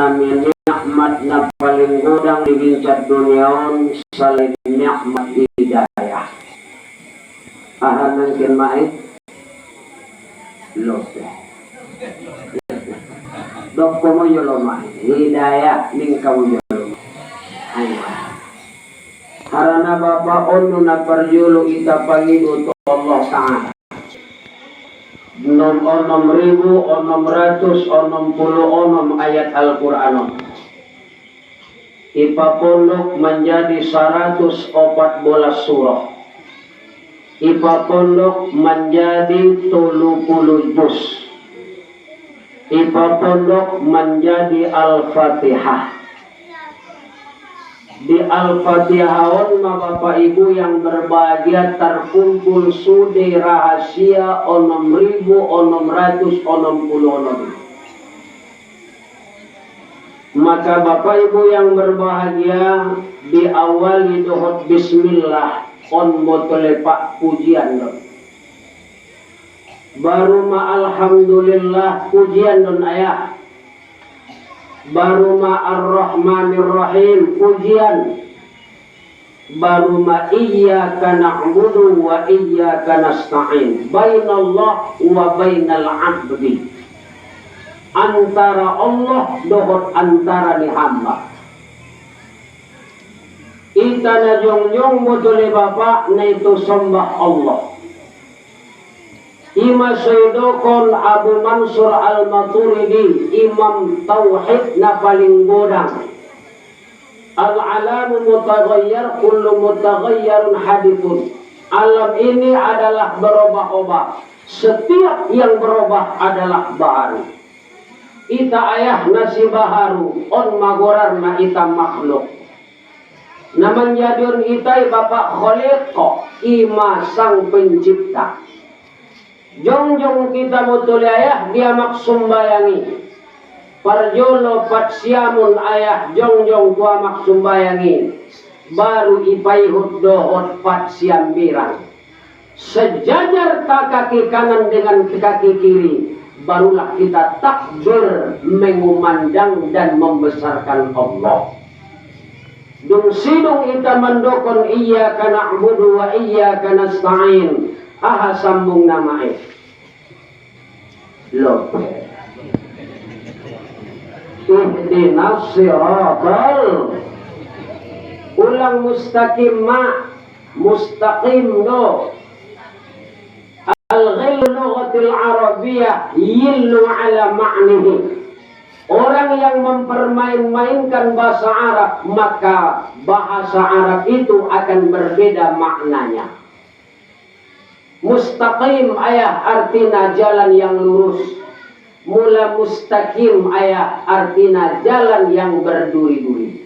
namin nikmat na paling udang digincat duniaon selain nikmat hidayah. Ahanan kin mai lote. Dok komo yolo mai hidayah ning kamu yolo. Ayo. Harana bapa onu na parjulu ita pangidu to Allah Ta'ala. 6.666 ayat Al-Quran ipapondok menjadi 114 surah, ipapondok menjadi 30 juz, ipapondok menjadi Al-Fatihah. Di Al-Fatihahon Bapak Ibu yang berbahagia terkumpul sudi rahasia 6.666. Maka Bapak Ibu yang berbahagia diawali dohot bismillah on motolepak pujian don. Baru ma alhamdulillah pujian don ayah. Baru ma ar-rahmanir-rahim pujian. Baru ma iyyaka na'budu wa iyyaka nasta'in. Bainallah wa bainal 'abdi. Antara Allah dohot antara ni hamba. Ita na jongjong muduli bapak na itu sembah Allah. Ima Sayyidokon Abu Mansur Al-Maturidi, imam tauhid na paling godang. Al-alamu mutaghayyar, kullu mutaghayyarun hadithun. Alam ini adalah berubah-ubah. Setiap yang berubah adalah baru. Ita ayah nasi baharu, on magorar na ita makhluk. Naman jadion itay bapak kholiqo, ima sang pencipta. Jongjong kita mutuli ayah dia maksumbayangi. Parjolo patsiamun ayah jongjong tua maksumbayangi. Baru ipaihut dohot patsiam birang. Sejajar tak kaki kanan dengan kaki kiri. Barulah kita takbir mengumandang dan membesarkan Allah. Dung sidung ita mandokon iyyaka na'budu wa iyyaka nasta'in. Aha sambung nama lope. Ihdinas siratal. Ulang mustaqim ma. Mustaqim no. Al-ghillu lughatil arabiyyah yillu ala ma'nihi. Orang yang mempermain-mainkan bahasa Arab, maka bahasa Arab itu akan berbeda maknanya. Mustaqim ayah artinya jalan yang lurus. Mula mustaqim ayah artinya jalan yang berduri-duri.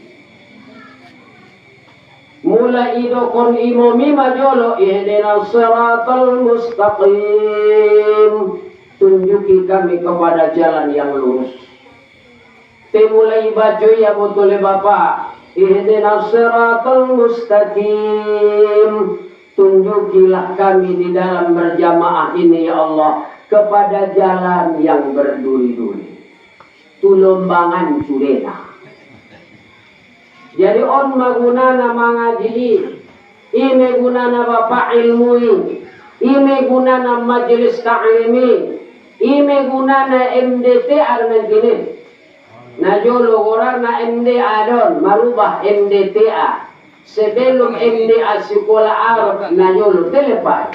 Mula idokon imomi majolo ihdinas siratal mustaqim. Tunjuki kami kepada jalan yang lurus. Temulai baca ya betul bapak. Ihdinas siratal mustaqim. Tunjukilah kami di dalam berjamaah ini ya Allah kepada jalan yang berduri-duri. Tulumbangan surena. Jadi on magunana mengaji, ini gunana bapak ilmui, ini gunana majelis ta'limi, ini gunana MDT armen gini. Najolo orang na MD adon marubah MDTA. Sebelum MDA sekolah Arab najolo telepon.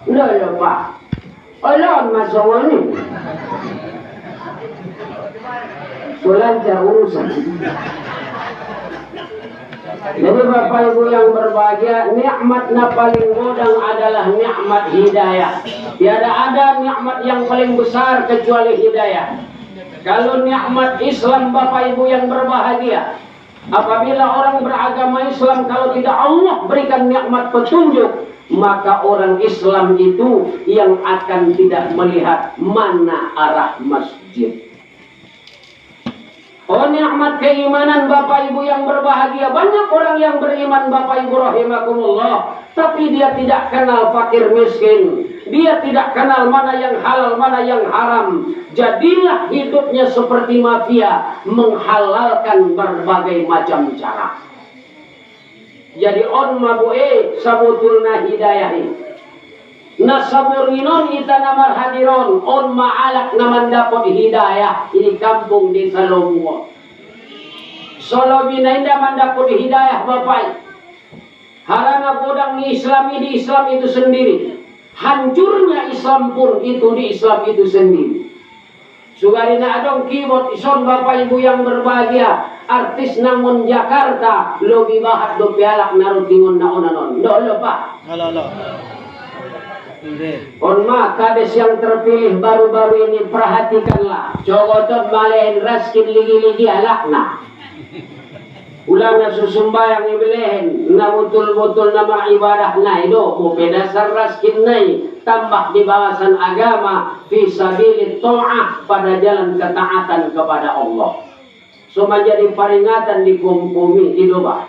Lolo pak. Olon masuk ni. Solancar urusan. Jadi Bapak Ibu yang berbahagia, nikmat na paling godang adalah nikmat hidayah. Tiada ada nikmat yang paling besar kecuali hidayah. Kalau nikmat Islam Bapak Ibu yang berbahagia, apabila orang beragama Islam kalau tidak Allah berikan nikmat petunjuk, maka orang Islam itu yang akan tidak melihat mana arah masjid. Oh nikmat keimanan Bapak Ibu yang berbahagia. Banyak orang yang beriman Bapak Ibu rahimakumullah, tapi dia tidak kenal fakir miskin. Dia tidak kenal mana yang halal, mana yang haram. Jadilah hidupnya seperti mafia, menghalalkan berbagai macam cara. Jadi on mabu'e sabutulna hidayahi. Nasaburinon ita namar hadiron on ma'alak naman dapat hidayah. Ini kampung desa Lombok. Solo binainda man dapat hidayah bapak. Harana godang di Islam itu sendiri. Hancurnya Islam pun itu di Islam itu sendiri. Sugarina adong keyboard ison bapak ibu yang berbahagia. Artis namun Jakarta lebih bahat do pialak narutingon na onanon. Dolo pak. Halo. On ma kades yang terpilih baru-baru ini perhatikanlah. Cogotot malehin raskin ligi-ligi alakna. Ulang na susumbayang ibelehen na mutul-mutul na mga ibadah na ito. Mupedasar raskin na tambah di bahasan agama fi sabilit ta'ah pada jalan ketaatan kepada Allah. So menjadi peringatan dikumpumi di doa.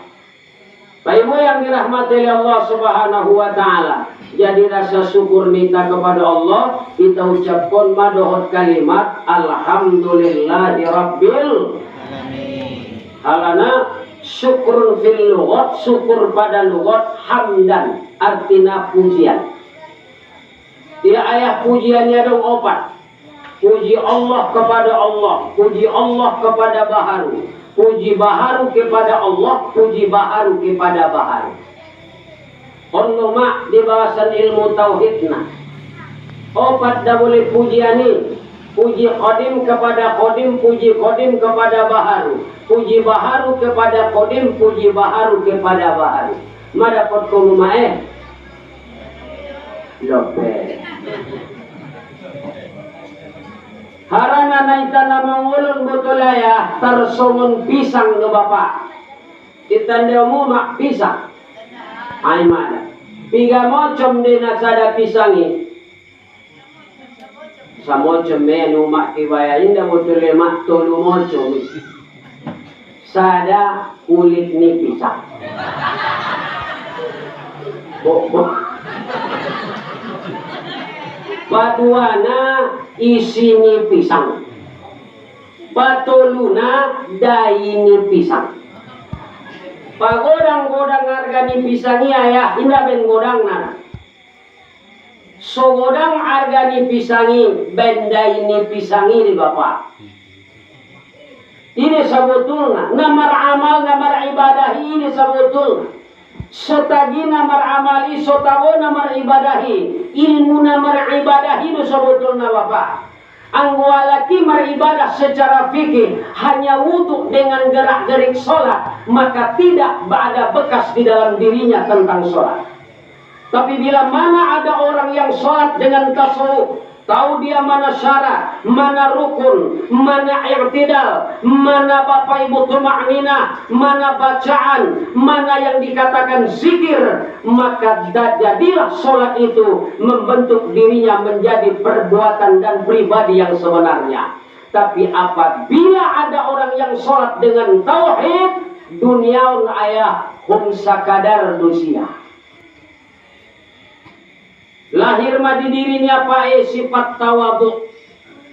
Baikmu yang dirahmati oleh Allah Subhanahu wa taala. Jadi rasa syukur kita kepada Allah, kita ucapkan madohot kalimat alhamdulillahi rabbil alamin. Halana syukur fil lughat, syukur pada lughat hamdan, artinya pujian. Dia ayah pujiannya dong opat. Puji Allah kepada Allah, puji Allah kepada baharu, puji baharu kepada Allah, puji baharu kepada baharu. Mak di bahasan ilmu tauhidna. Opat dah boleh pujian ini. Puji qadim kepada qadim, puji qadim kepada baharu, puji baharu kepada qadim, puji baharu kepada baharu. Madapot ko lumae. Lope. Harana naita na mangulun butulaya tersongon pisang no bapak. Kita ndeo mak pisang. Ay mana. Piga mocom din na sada pisangi. Sa mocom menu mak kibaya inda butule mak tolu mocom. Sada kulit ni pisang. Baduana isi ni pisang. Batoluna dai ni pisang. Pagodang-godang harga ni pisangi ayah indah ben godang na. So godang harga ni pisangi benda ini pisangi di bapak. Ini sebetulnya namar amal namar ibadah ini sebetulnya. Sotagi namar amali sotago namar ibadahi ilmu namar ibadahi itu sebetulnya bapak. Anggwalaki beribadah secara fikih hanya wudhu dengan gerak-gerik sholat, maka tidak ada bekas di dalam dirinya tentang sholat. Tapi bila mana ada orang yang sholat dengan tasawuf, tahu dia mana syarat, mana rukun, mana i'tidal, mana bapak ibu tuma'ninah, mana bacaan, mana yang dikatakan zikir, maka jadilah sholat itu membentuk dirinya menjadi perbuatan dan pribadi yang sebenarnya. Tapi apabila ada orang yang sholat dengan tauhid, duniaun ayah hum sakadar dusia. Lahir mah di dirinya sifat tawadhu,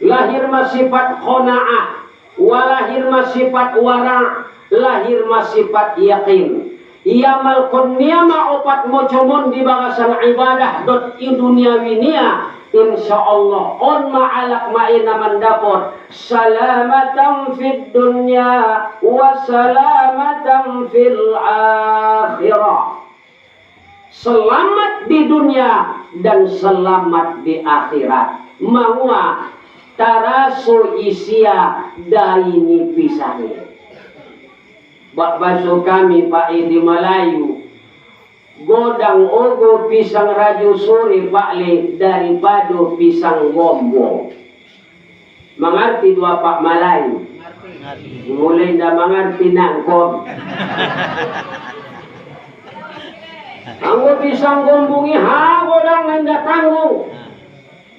lahir mah sifat qanaah, walahir mah sifat wara', lahir mah sifat yakin. Ia malkon niyama opat mocomon di bagasan ibadah dot in dunia winia, insyaallah on ma'alak ma'ina mandapor salamatan fid dunya wa salamatan fil akhirah. Selamat di dunia dan selamat di akhirat. Mahua taraso isia dari ni pisani. Bak baso kami Pak di Melayu. Godang ogo pisang raju sore Pak daripada pisang gombong. Mengerti dua Pak Melayu? Mulai dah mengerti nangkop. Anggo pisang gombungi godang nanda tanggung.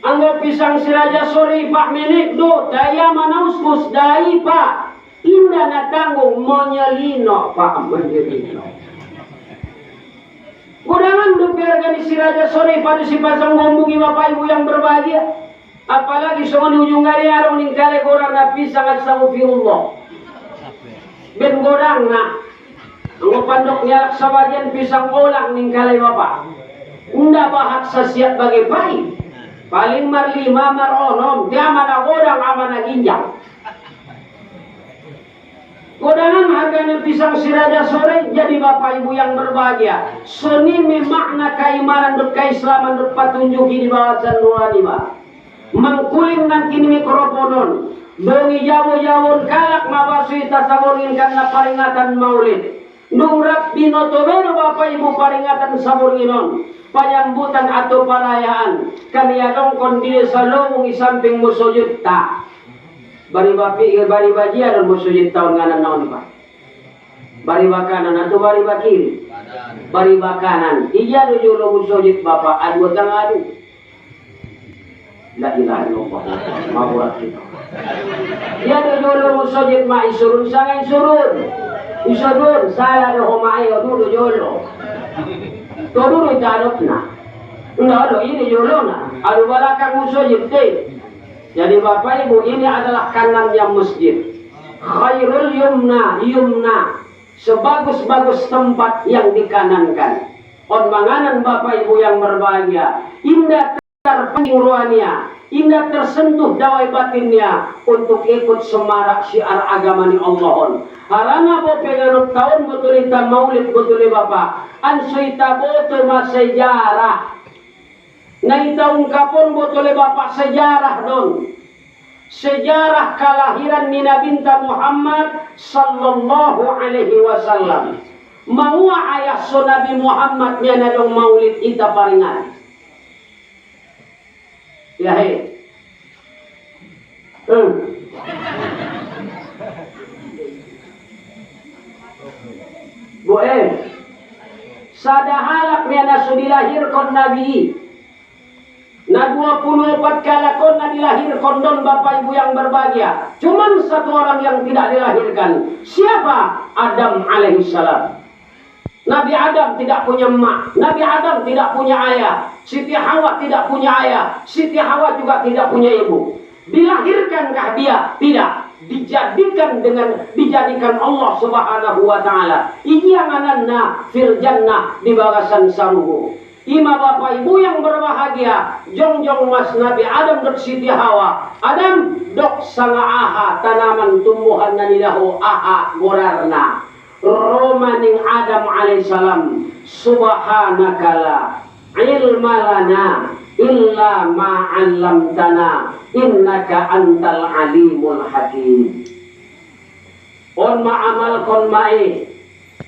Anggo pisang si Raja Sori Pak Menik do daya manauskus dai Pak. Indah na tanggung monyelino Pak menjelino. Kudangan biarkan si raja sore pada si pasang ngomongin bapak ibu yang berbahagia. Apalagi soal di ujung hari ada meningkali orang nabi sangat astagfirullah. Ben godang na. Ang pandok nyalak sabagian pisang olang ningkali bapak. Unda bahak sasiat bagi bayi. Paling marlima maronom dia mana godang amana ginjal. Godangan harganya pisang si raja sore jadi bapak ibu yang berbahagia. Suni memakna keimanan dut keislaman dut patunjuki di bawah nurani ba. Mangkuling nan kini mikrofonon. Bengi jawo-jawon kalak mabasui tasaborin karena peringatan maulid. Nungrap binotobeno bapak ibu peringatan saboringon. Penyambutan atau perayaan. Kaniadong kondisi salong isamping musujud tak. Bari bajian dan musujud tahun nganan naon pak. Bari bakanan atau bari bakiri. Bari bakanan. Ija dulu musujud bapak adu tang adu. La ilaha illallah. Maburat kita. Iya dulu musujud ma isurun sangai isurun. Isurun saya do homai dulu dulu. Dulu itarot na. Enggak ini dulu na. Adu balakang musujud teh. Jadi bapak ibu ini adalah kanannya masjid. Khairul yumna. Sebagus-bagus tempat yang dikanankan. On manganan bapak ibu yang berbahagia. Indah terpencing ruannya. Indah tersentuh dawai batinnya. Untuk ikut semarak syiar agama ni Allahon. Harana bo penganut tahun betulita maulid betuli bapak. Ansuita boto sejarah. Naita ungkapon botole bapak sejarah don. Sejarah kelahiran Nina binta Muhammad sallallahu alaihi wasallam. Maua ayah so Nabi Muhammad nyana dong maulid ita paringan. Ya he. Sadahalak nyana so dilahirkan Nabi. Na 24 kalakon na dilahirkan don bapak ibu yang berbahagia. Cuman satu orang yang tidak dilahirkan. Siapa? Adam alaihissalam. Nabi Adam tidak punya emak. Nabi Adam tidak punya ayah. Siti Hawa tidak punya ayah. Siti Hawa juga tidak punya ibu. Dilahirkankah dia? Tidak. Dijadikan Allah subhanahu wa ta'ala. Ijiangananna fil jannah di bagasan saruhu. Ima bapak ibu yang berbahagia. Jongjong mas Nabi Adam dok Siti Hawa. Adam dok sanga aha tanaman tumbuhan na nilahu aha gorarna. Romaning Adam alaihissalam. Subhanakala ilmalana illa ma'allamtana innaka antal alimul hakim. On ma'amal kon ma'e.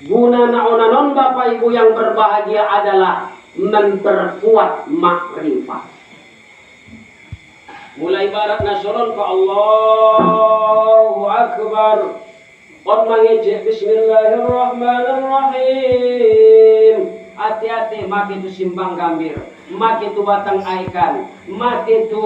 Guna na onanon bapak ibu yang berbahagia adalah memperkuat makrifat. Mulai barat nasoron ke Allahu Akbar. On mengejek Bismillahirrahmanirrahim. Hati-hati mak itu simbang gambir, mak itu batang aikan, mak itu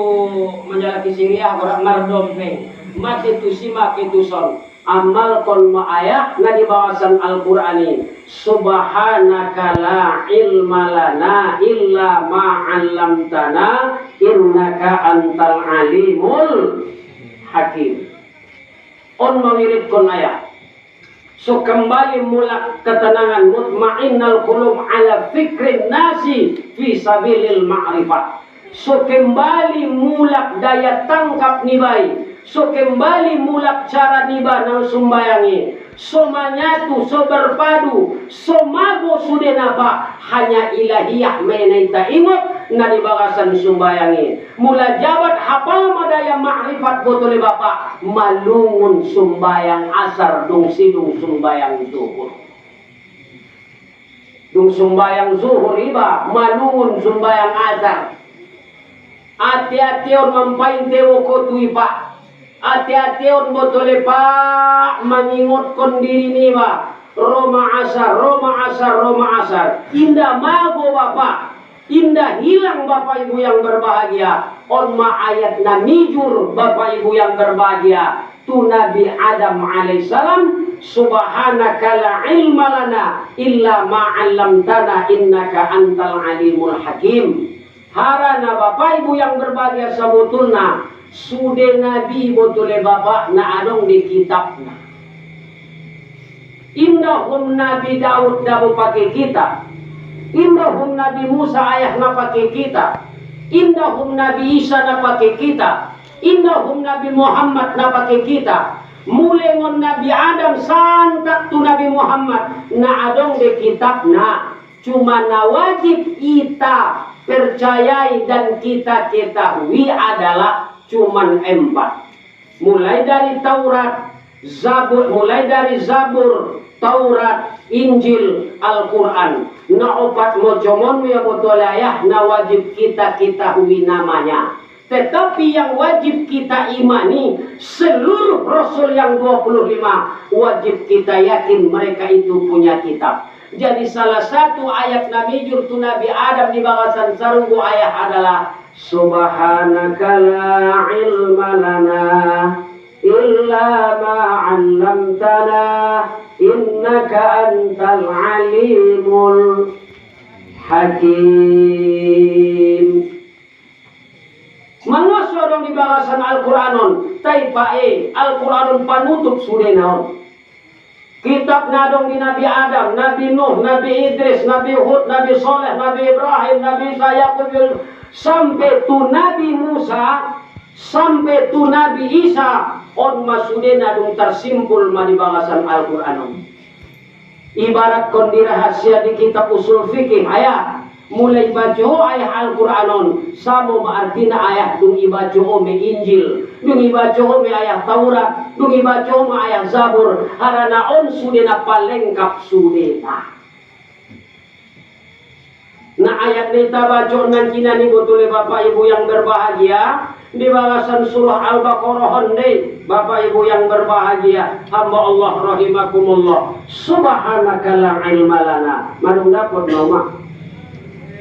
menjalaki siriah orang mardompeng, mak itu simak itu son. Amal kon ayat na di bawasan Al-Qur'ani. Subhanaka la ilma lana illa ma 'allamtana innaka antal alimul hakim. On mengirit kon ayat. So kembali mulak ketenangan mutmainnal qulub ala fikrin nasi fi sabilil ma'rifat. So kembali mulak daya tangkap nibai. So kembali mulak cara niba nang sumbayangi. So manyatu, so berpadu, so mago sudah napa hanya ilahiyah menaita ingot na di bagasan sumbayangi. Mula jabat hafal madaya makrifat botole bapak malungun sumbayang asar dung sidung sumbayang zuhur. Dung sumbayang zuhur iba malungun sumbayang asar. Hati-hati on mampain tewo kotu ipa. Hati-hati on botole pak mengingatkan diri ni ba. Roma asar. Indah mago bapak. Indah hilang bapak ibu yang berbahagia. On ma ayat namijur bapak ibu yang berbahagia. Tu Nabi Adam alaihissalam subhanaka la ilma lana illa ma 'allamtana innaka antal alimul hakim. Harana Bapak Ibu yang berbahagia sebetulna sude Nabi botole Bapak na adong di kitabna. Indahum Nabi Daud dabu pakai kitab. Indahum Nabi Musa ayah na pakai kitab. Indahum Nabi Isa na pakai kitab. Indahum Nabi Muhammad na pakai kitab. Mulai ngon Nabi Adam santak tu Nabi Muhammad na adong di kitabna. Cuma na wajib kita percayai dan kita ketahui adalah cuman 4. Mulai dari Taurat, Zabur, Taurat, Injil, Al-Quran. Na opat mojomon ya botolayah na wajib kita ketahui namanya. Tetapi yang wajib kita imani seluruh Rasul yang 25 wajib kita yakin mereka itu punya kitab. Jadi salah satu ayat Nabi jurtu Nabi Adam di bangkasan sarunggu ayat adalah subhanaka la ilma lana illa ma 'allamtana innaka antal alimul hakim. Mangoso dong di bangkasan Al-Qur'anon taipae Al-Qur'anon panutup sudenaon. Kitab nadong di Nabi Adam, Nabi Nuh, Nabi Idris, Nabi Hud, Nabi Soleh, Nabi Ibrahim, Nabi Isa, Yakub, sampai tu Nabi Musa, sampai tu Nabi Isa, on masude nadong tersimpul ma di bangkasan Al-Qur'an. Ibarat kon dirahasia di kitab usul fikih ayat. Mulai baca ayat Al-Qur'anon sama artina ayat dung ibaca me Injil, dung ibaca me ayat Taurat, dung ibaca me ayat Zabur. Harana on sudena palengkap sudena. Nah ayat nita baca nan kinani botole Bapak Ibu yang berbahagia di balasan surah Al-Baqarah honde. Bapak Ibu yang berbahagia, hamba Allah rahimakumullah. Subhanaka la ilma lana. Madung dapat nama.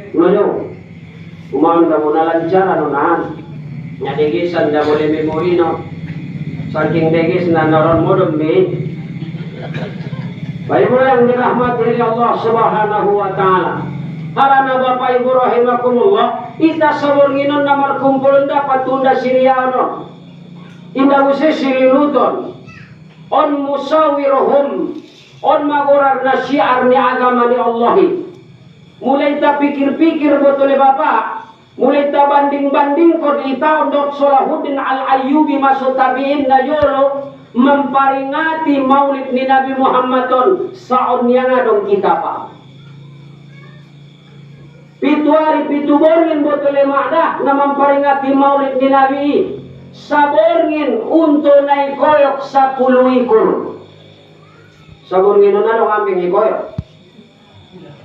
Mano, umahan dah muna lancar nahan. Nya degisan dah boleh memori no. Saking degis na naron modom be. Baik yang dirahmati oleh Allah Subhanahu wa taala. Harana Bapak Ibu rahimakumullah, ita sawurginon na markumpul dapat tunda siriano. Indah usai siriluton. On musawiruhum, on magorar na syiar ni agama ni Allahi. Mulai tak pikir-pikir betul Bapak, mulai tak banding-banding kod ita untuk Salahuddin Al-Ayyubi masuk tabi'in na yolo memperingati maulid ni Nabi Muhammadon saon yang adong kita Pak. Pitu hari pitu borngin betul makna na memperingati maulid ni Nabi saborngin untuk naik koyok 10 ikul. Saborngin na dong ambing ikoyok.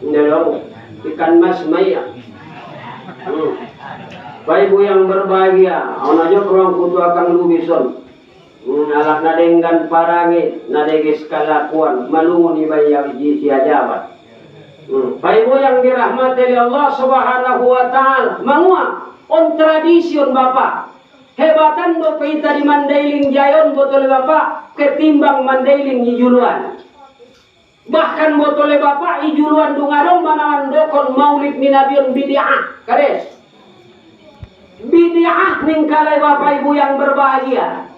Ndalong ikan mas maya. Bapak Ibu yang berbahagia, aja kurang kutu akan lubison. Alak nadenggan parangi, nadegis kalakuan, malungun ibaya ji siajabat. Bapak Ibu yang dirahmati oleh Allah Subhanahu wa taala, mangua on tradision Bapak. Hebatan do kita di Mandailing Jayon betul Bapak ketimbang Mandailing Ijuluan. Bahkan botole Bapak ijuluan dungadong manawan dokon maulid ni Nabiun bid'ah kares. Bid'ah ningkalai Bapak Ibu yang berbahagia.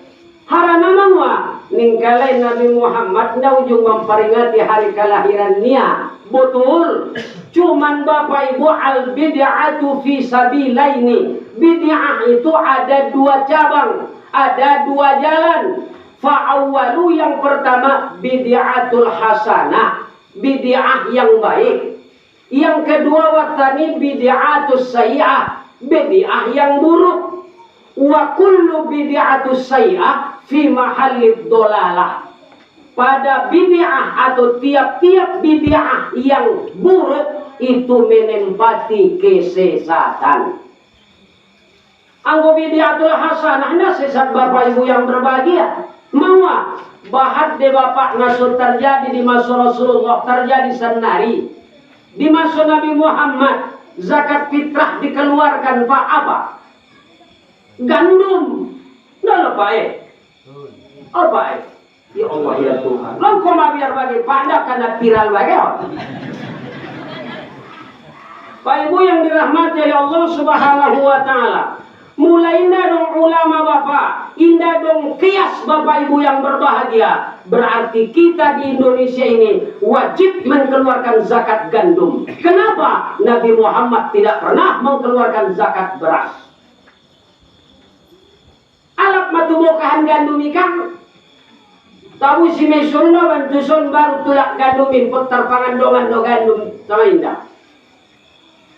Harana mangwa ningkalai Nabi Muhammad na ujung memperingati hari kelahirannya. Betul. Cuman Bapak Ibu al bid'atu fi sabilaini. Bid'ah itu ada 2 cabang, ada 2 jalan. Fa'awwalu yang pertama bid'atul hasanah, bid'ah yang baik. Yang kedua watsani bid'atus sayyi'ah, bid'ah yang buruk. Wa kullu bid'atus sayyi'ah fi mahallid dolalah. Pada bid'ah atau tiap-tiap bid'ah yang buruk itu menempati kesesatan. Anggo bid'atul hasanah na sesat Bapak Ibu yang berbahagia. Mawa bahat de Bapak nasur terjadi di masa Rasulullah, terjadi senari di masa Nabi Muhammad. Zakat fitrah dikeluarkan Pak apa? Gandum. Nah apa Ya Allah ya Tuhan. Lo kok biar bagi pada karena viral bagi. Pak Ibu yang dirahmati oleh Allah Subhanahu wa taala. Mulainya dong ulama Bapak, indah dong kias Bapak Ibu yang berbahagia. Berarti kita di Indonesia ini wajib mengeluarkan zakat gandum. Kenapa? Nabi Muhammad tidak pernah mengeluarkan zakat beras. Alat matubokahan gandum ikan. Tahu si mesulna bantuson baru tulak gandumin putar pangandongan do gandum sama indah.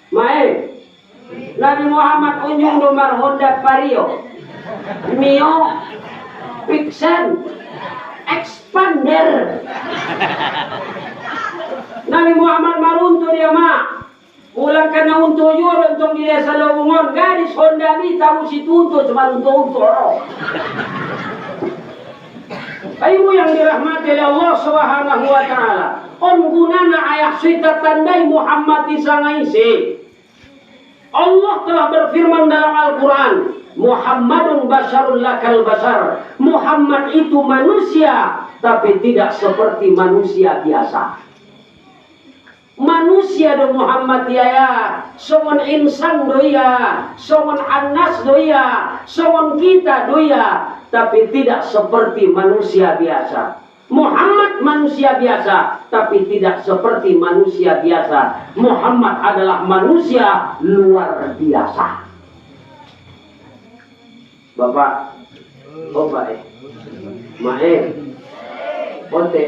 Mae Nabi Muhammad unjung nomor Honda Vario, Mio, Vixen, Expander. Nabi Muhammad maruntu dia mak. Ulang kena untuk yur untuk di desa Lowongon. Gadis Honda mi tahu si tuntut cuma untuk. Ibu yang dirahmati oleh Allah Subhanahu wa taala. On gunana ayah suita tandai Muhammad disangaisi. Allah telah berfirman dalam Al-Quran, Muhammadun basyarun lakal basar. Muhammad itu manusia, tapi tidak seperti manusia biasa. Manusia do Muhammad ya, songon insan doya, songon anas doya, songon kita doya, tapi tidak seperti manusia biasa. Muhammad manusia biasa, tapi tidak seperti manusia biasa. Muhammad adalah manusia luar biasa. Bapak, Bapak, Mae, Ponte,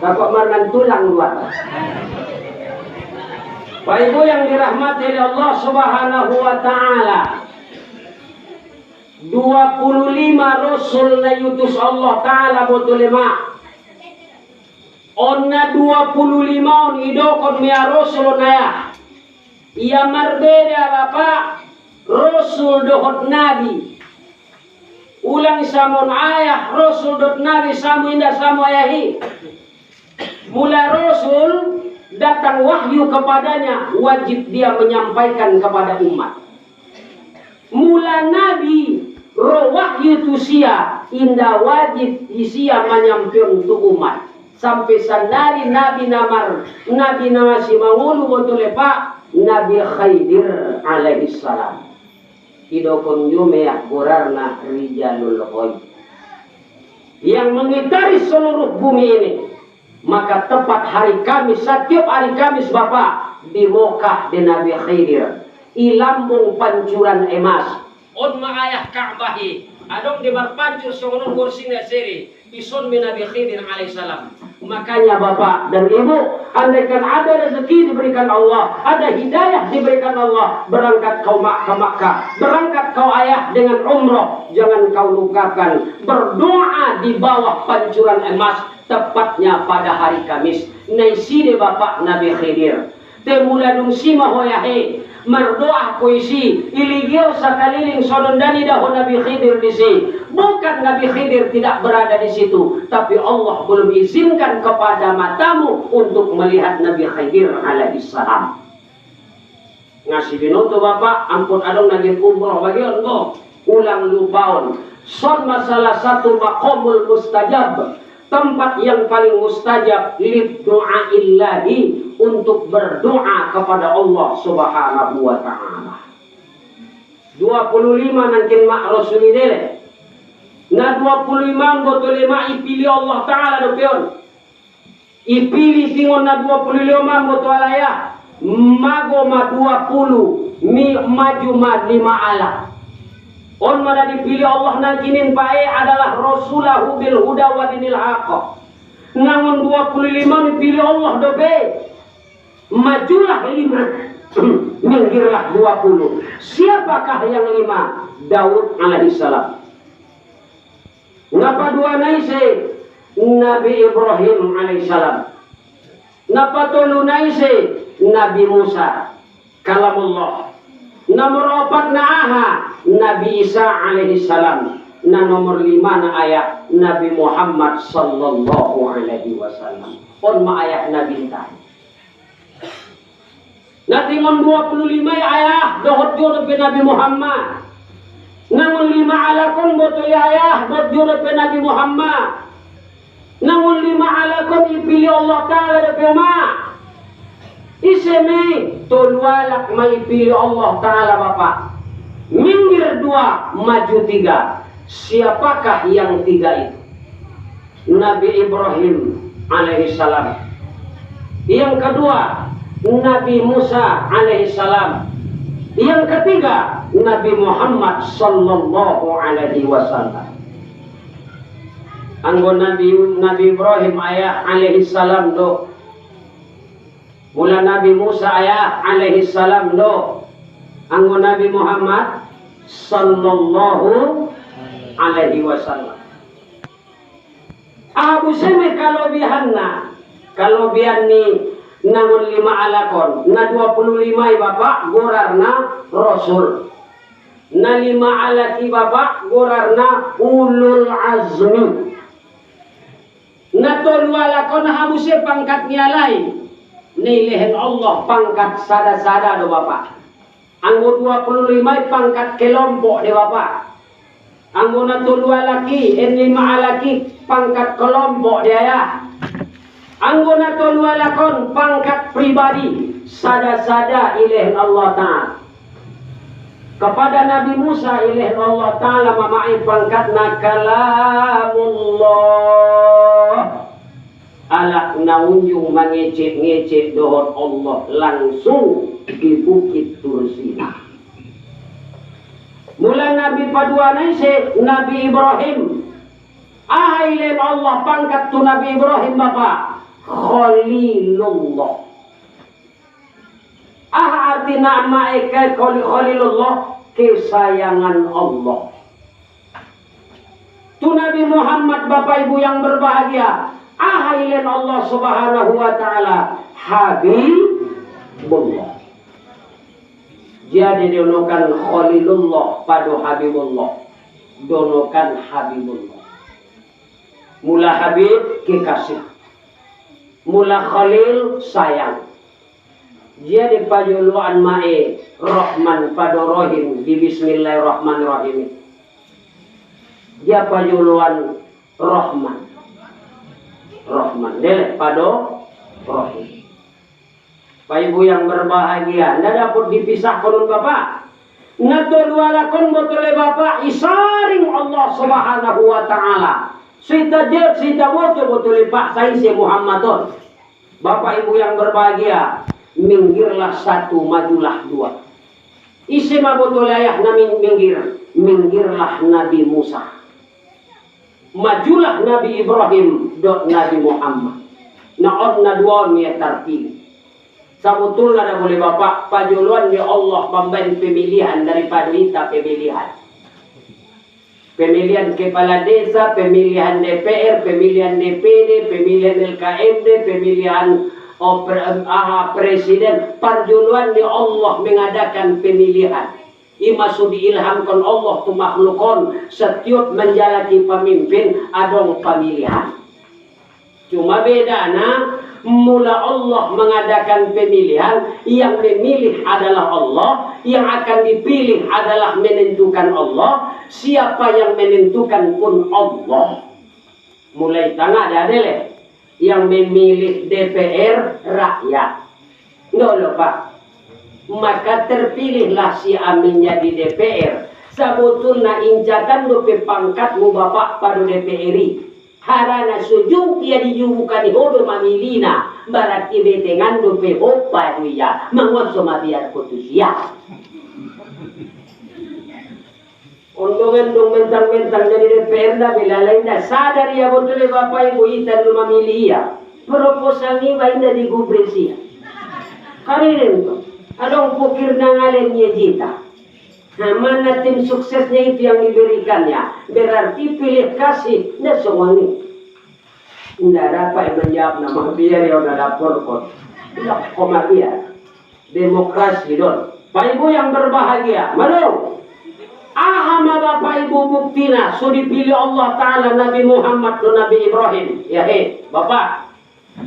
Bapak Marnan tulang luar. Bapak Ibu yang dirahmati oleh Allah Subhanahu wa taala. 25 Rasul na yutus Allah Ta'ala botulema. Onna 25 on idokon mea Rasul na ya. Ia marbeda Bapak Rasul dohot Nabi. Ulang samon ayah Rasul dohot Nabi samu indah samu ayahi. Mula Rasul datang wahyu kepadanya, wajib dia menyampaikan kepada umat. Mula Nabi roh wahyu tu sia indah wajib isia menyampaikan untuk umat. Sampai sandari Nabi namasi mangulu botole Pak Nabi Khidir alaihi salam. Idokon yumeyak gorarna rijalul ghaib yang mengitari seluruh bumi ini. Maka tepat hari Kamis, setiap hari Kamis Bapak di Mekah di Nabi Khidir ilambung pancuran emas on maayah Ka'bahi adong di berpancur songonon gorsina seri ison min Nabi Khidir alaihissalam. Makanya Bapak dan Ibu, andaikan ada rezeki diberikan Allah, ada hidayah diberikan Allah, berangkat kau ke Makkah, berangkat kau ayah dengan umroh, jangan kau lupakan berdoa di bawah pancuran emas, tepatnya pada hari Kamis. Naiside Bapak Nabi Khidir temuladung sima hoyahe mardoa koisi iligio sakaliling sonondani dahon Nabi Khidir di sini. Bukan Nabi Khidir tidak berada di situ, tapi Allah belum izinkan kepada matamu untuk melihat Nabi Khidir alaihissalam. Ngasih binoto Bapak, ampun adong naging umroh bagian to ulang lupaon. Son masalah satu maqamul mustajab, tempat yang paling mustajab lid doa illahi, untuk berdoa kepada Allah Subhanahu wa taala. 25 nangkin mak Rasulillah. Na 25 botolema ipilih Allah taala do pion. Ipilih tingon na 25 botolaya. Mago ma 20 mi maju ma 5 ala. On mana dipilih Allah nangkinin pae adalah Rasulahu bil huda wa dinil haqq. Nangon 25 dipilih Allah do be. Majulah 5, minggirlah 20. Siapakah yang 5? Daud alaihissalam. Ngapa 2 naise? Nabi Ibrahim alaihissalam. Ngapa 3 naise? Nabi Musa kalamullah. Nomor 4 naaha Nabi Isa alaihissalam. Na nomor 5 na ayat Nabi Muhammad sallallahu alaihi wasallam. On ma ayat Nabi ta. Natingon 25 ayah dohot jodoh Nabi Muhammad. Namun lima alakon betul ayah buat jurus Nabi Muhammad. Namun lima alakon dipilih Allah Ta'ala dari mak. Isemi tolwalak mai pilih Allah Ta'ala Bapak. Minggir dua, maju tiga. Siapakah yang tiga itu? Nabi Ibrahim alaihissalam. Yang kedua, Nabi Musa alaihissalam. Yang ketiga, Nabi Muhammad sallallahu alaihi wasallam. Anggo Nabi Ibrahim ayah alaihissalam do. Mula Nabi Musa ayah alaihissalam do. Anggo Nabi Muhammad sallallahu alaihi wasallam. Abu seme kalau bihan ni namun 5 alakon, na 25 bapak gorarna rasul, na 5 alaki bapak gorarna ulul azmi, na 2 alakon habusnya pangkat nialai nilehen Allah pangkat sada-sada do bapak. Anggo 25 pangkat kelompok de bapak. Anggo na 2 laki, 5 alaki pangkat kelompok de ayah. Anggona tolua lakon pangkat pribadi sada-sada ilaih Allah Ta'ala. Kepada Nabi Musa ilaih Allah Ta'ala mamai pangkat kalamullah. Alak naunjung mengecek-ngecek dohon Allah langsung di bukit Tursina. Mula Nabi paduanai Nabi Ibrahim. Ilaih Allah pangkat tu Nabi Ibrahim Bapak. Khalilullah. Arti nama eka Khalilullah, kesayangan Allah. Tu Nabi Muhammad Bapak Ibu yang berbahagia, ahailen Allah Subhanahu wa Ta'ala Habibullah. Jadi donokan Khalilullah pada Habibullah, donokan Habibullah. Mula Habib kekasih, mula Khalil sayang. Dia di pajuluan mae Rahman pada Rohim di Bismillahirrahmanirrahim. Dia pajuluan Rahman dele pada Rohim. Pak Ibu yang berbahagia, ndak dapat dipisah kolon Bapak. Natul walakon botole Bapak isaring Allah Subhanahu wa Ta'ala. Sita betul Pak saya si Muhammadon. Bapak Ibu yang berbahagia, minggirlah 1, majulah 2. Isema betul ayah nami minggirlah Nabi Musa. Majulah Nabi Ibrahim dot Nabi Muhammad. Naon na duon ya terpilih. Sabutulna ada boleh Bapak pajuluan ya Allah pembain pemilihan daripada kita pemilihan. Pemilihan kepala desa, pemilihan DPR, pemilihan DPD, pemilihan LKMD, pemilihan presiden. Parjuluan di Allah mengadakan pemilihan. Imasu diilhamkan Allah tu makhlukon setiap menjalani pemimpin adong pemilihan. Cuma bedana mula Allah mengadakan pemilihan, yang memilih adalah Allah, yang akan dipilih adalah menentukan Allah, siapa yang menentukan pun Allah. Mulai tengah adalah yang memilih DPR rakyat. Nggak Pak. Maka terpilihlah si Amin jadi DPR. Sebetulnya injakan dope pangkat mu Bapak pada DPRI. Harana sujung dia dijubukan hodo mamilina berarti betengan dope opa dia mangwaso biar putusia. Undungan dong mentang-mentang dari DPR dah bila lain dah sadar ya betul Bapak Ibu kita dulu memilih ya. Proposal ni baik dah digubresi. Karirin tu. Adong pukir nangalen ye jita. Nah, mana tim suksesnya itu yang diberikannya? Berarti pilih kasih, nah semua ini. Tidak dapat menjawab nama biar ya udah lapor kok. Tidak koma biar. Demokrasi don. Pak Ibu yang berbahagia, malu. Ahama Bapak Ibu buktina, so dipilih Allah Ta'ala Nabi Muhammad dan Nabi Ibrahim. Ya Bapak.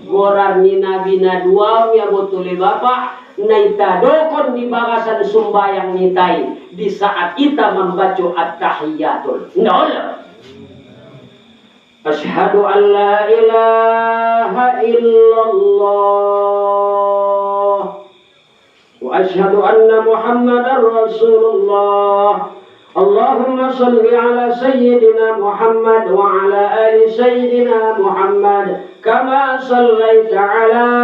Gorar ni Nabi na dua, ya betul Bapak. naita dokon di bagasan sumbayang nitai di saat kita membaca at-tahiyatul. Nol. Asyhadu an la ilaha illallah wa asyhadu anna Muhammadar Rasulullah. Allahumma salli ala sayyidina Muhammad wa ala ali sayyidina Muhammad kama sallaita ala.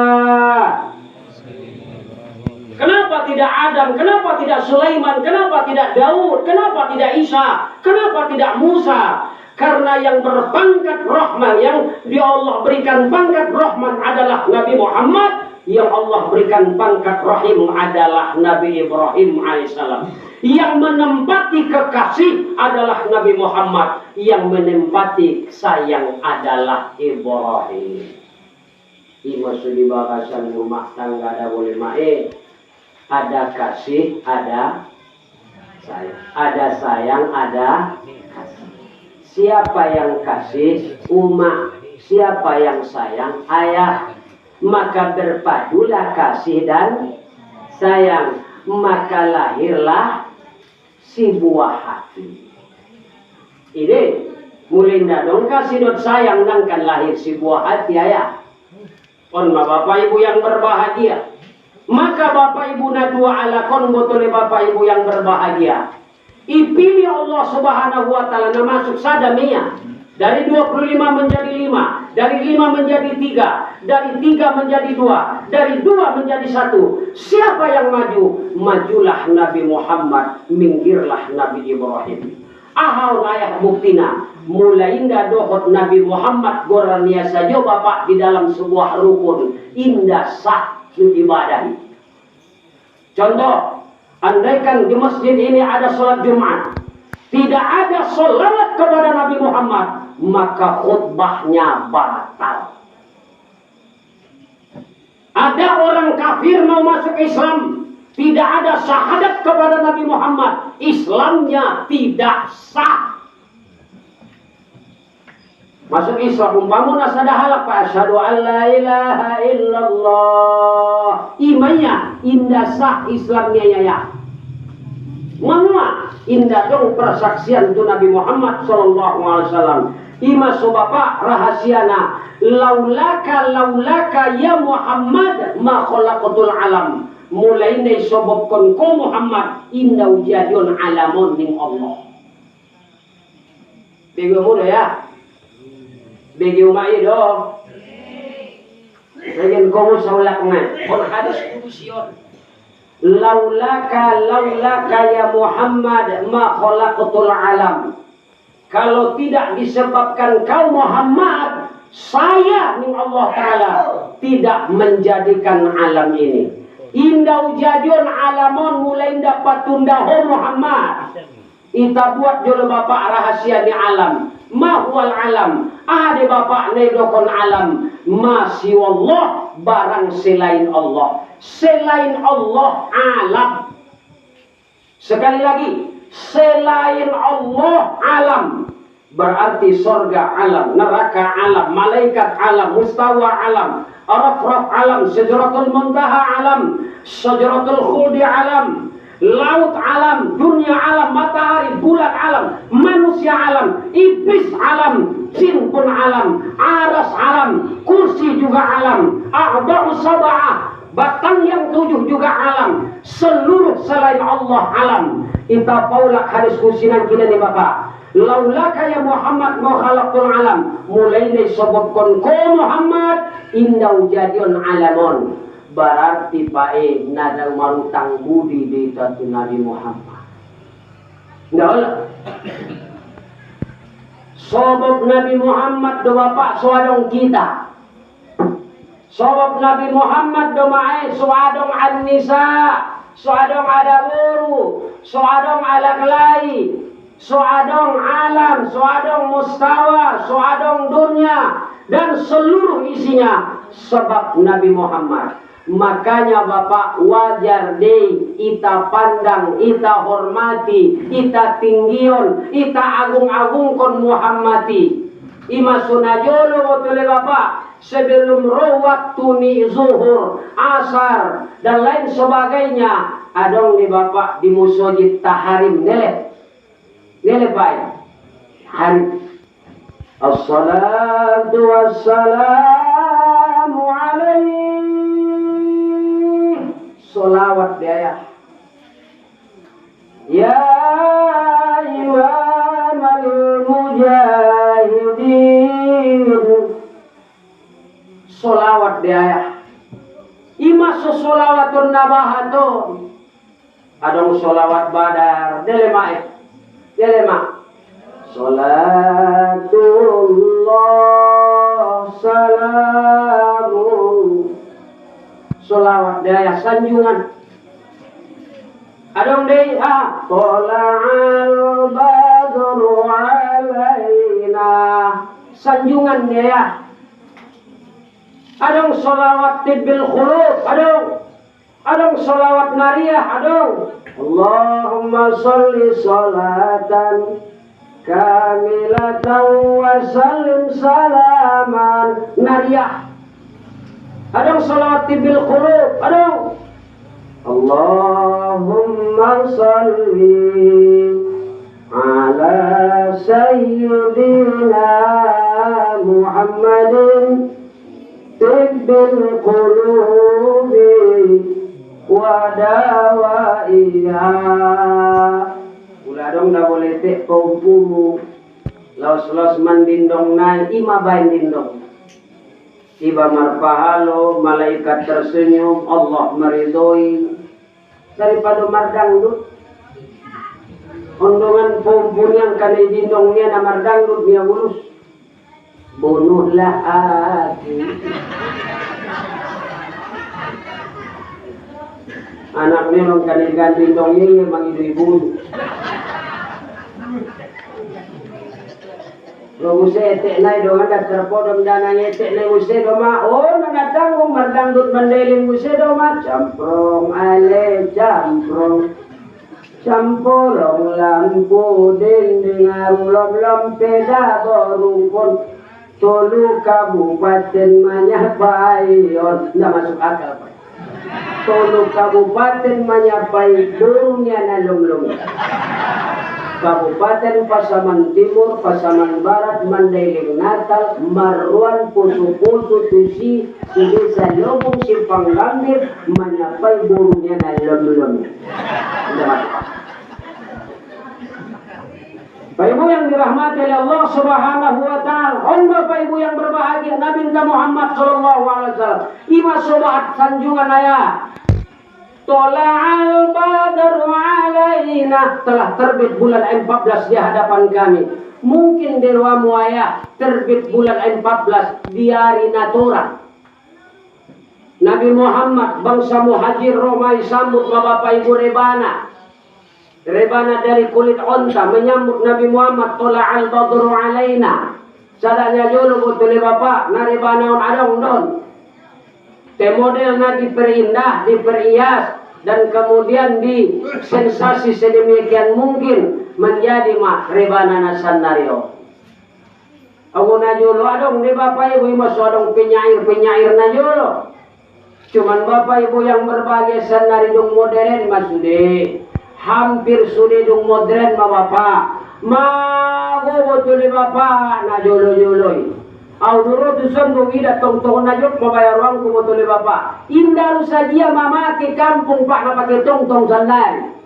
Kenapa tidak Adam? Kenapa tidak Sulaiman? Kenapa tidak Daud? Kenapa tidak Isa? Kenapa tidak Musa? Karena yang berpangkat Rahman, yang Allah berikan pangkat Rahman adalah Nabi Muhammad. Yang Allah berikan pangkat Rahim adalah Nabi Ibrahim alaihissalam. Yang menempati kekasih adalah Nabi Muhammad. Yang menempati sayang adalah Ibrahim. Ima sudi bagasan rumah tangga ada boleh mae. Ada kasih, ada sayang. Ada sayang, ada kasih. Siapa yang kasih? Umat. Siapa yang sayang? Ayah. Maka berpadulah kasih dan sayang. Maka lahirlah si buah hati. Ini mulai dong kasih dot sayang nangkan lahir si buah hati ayah. On bapak ibu yang berbahagia. Maka bapak ibu na dua ala kon botole bapak ibu yang berbahagia. Ipilih Allah subhanahu wa ta'ala na masuk sadamia. Dari 25 menjadi 5. Dari 5 menjadi 3. Dari 3 menjadi 2. Dari 2 menjadi 1. Siapa yang maju? Majulah Nabi Muhammad. Minggirlah Nabi Ibrahim. Ahau ayah buktina. Mulai indah dohot Nabi Muhammad gorania saja bapak di dalam sebuah rukun. Indah sah ibadahi. Contoh. Andaikan di masjid ini ada sholat Jumat, tidak ada sholat kepada Nabi Muhammad, maka khutbahnya batal. Ada orang kafir mau masuk Islam, tidak ada syahadat kepada Nabi Muhammad, Islamnya tidak sah. Masuk Islam umpamuna sadahalak fa asyhadu an la ilaha illallah. Imannya indah sah Islamnya ya. Mana indah dong persaksian tu Nabi Muhammad sallallahu alaihi wasallam. Ima so bapak rahasiana laulaka ya Muhammad ma khalaqatul alam. Mulai dari sobobkon ko Muhammad indah ujadion alamun ning Allah. Bego muda ya. Bagi umat itu dong. Bagian kamu saulak ngan. Kon hadis kudusion. Laulaka ya Muhammad ma khalaqatul alam. Kalau tidak disebabkan kau Muhammad, saya ning Allah Ta'ala tidak menjadikan alam ini. Indah ujadion alamon mulai dapat tunda Muhammad. Kita buat jolo bapak rahasia di alam. Mahwal alam. Ada bapak nedokon alam. Masih Allah barang selain Allah. Selain Allah alam. Sekali lagi. Selain Allah alam. Berarti sorga alam. Neraka alam. Malaikat alam. Mustawa alam. Araf-raf alam. Syajaratul muntaha alam. Syajaratul khuldi alam. Laut alam, dunia alam, matahari, bulan alam, manusia alam, iblis alam, jin pun alam, aras alam, kursi juga alam, a'da'u sab'ah, batang yang 7 juga alam, seluruh selain Allah alam. Kita paulak hadis kursinan kita nih bapak. Laulaka ya Muhammad mau khalaqul alam. Mulai dari sobobkon ko Muhammad indah jadion alamon. Berarti pae nada marutang budi di tatu Nabi Muhammad. Nggak Sobab Nabi Muhammad do bapak suadong kita. Sobab Nabi Muhammad do mae suadong an-nisa, suadong ada muru, suadong ala kelai, suadong alam, suadong mustawa, suadong dunia dan seluruh isinya sebab Nabi Muhammad. Makanya bapak wajar deh ita pandang, ita hormati, ita tinggion, ita agung-agung kon Muhammadi. Ima sunajolo botole bapak sebelum roh waktu ni zuhur, asar dan lain sebagainya. Adong ni bapak di musojid taharim nele baik hari. Assalatu wassalamu alaihi. Solawat dia ya imam al-mujahidin. Solawat dia ima solawatun nabahatun. Adong solawat badar delema Salatullah salamun. Solawat daya sanjungan. Adong deh Tola'al badru alaina. Sanjungan daya. Adong solawat tibbil khulub. Adong solawat nariyah. Adong Allahumma sholli sholatan kamilatan wa sallim salaman nariyah. Adong sholawat tibbil qulub. Adong Allahumma sholli ala sayyidina Muhammadin tibbil qulubi wadawaiha. Ulah dong dah boleh tek pompu los mandindong nai ima bain dindong. Tiba marpahalo malaikat tersenyum Allah meridoi daripada mardangdut. Ondongan pompu yang kali dindongnya na mardangdut dia bulus. Bunuhlah aku. Anak memang kali dongnya memang ibu-ibu. Lo muse etek nai dongan dah terpodom dana etek nai muse doma. Oh nanatang kong mardangdut mandelin muse doma. Camprong ale camprong. Campolong lampu dinding lom peda borupon. Tolu kabupaten Manyapayon. Nggak masuk akal Pak. Tolu kabupaten Manyapai burungnya nalum-lum. Kabupaten Pasaman Timur, Pasaman Barat, Mandailing Natal, Marwan, Pusu-Pusu, Tusi, Desa Lobong, Simpang Gambir, Manyapai burungnya nalum-lum. Bapak Ibu yang dirahmati oleh Allah Subhanahu wa taala, Bapak Ibu yang berbahagia, Nabi Muhammad sallallahu alaihi wasallam, ima sobat sanjungan ayat. Tola'al badru alaina, telah terbit bulan 14 di hadapan kami. Mungkin di ruang muaya terbit bulan 14 di hari natura. Nabi Muhammad bangsa muhajir Romai sambut Bapak Ibu rebana dari kulit onta menyambut Nabi Muhammad. Tola'al badru alaina. Sadanya jolo betul Bapak na rebana on adong don. Model na diperindah, diperias, dan kemudian di sensasi sedemikian mungkin menjadi rebana nasannario. Aku najolo adong di Bapak Ibu masuk adong penyair najolo. Cuman Bapak Ibu yang berbagai sanari dong modern masude. Hampir sudah dong modern ma Bapak. Mago betul Bapak najolo-joloi. Au dulu tu sembung ida tong-tong najok membayar uang kubotole Bapak. Indah saja mama ke kampung Pak na pakai tong-tong sandal.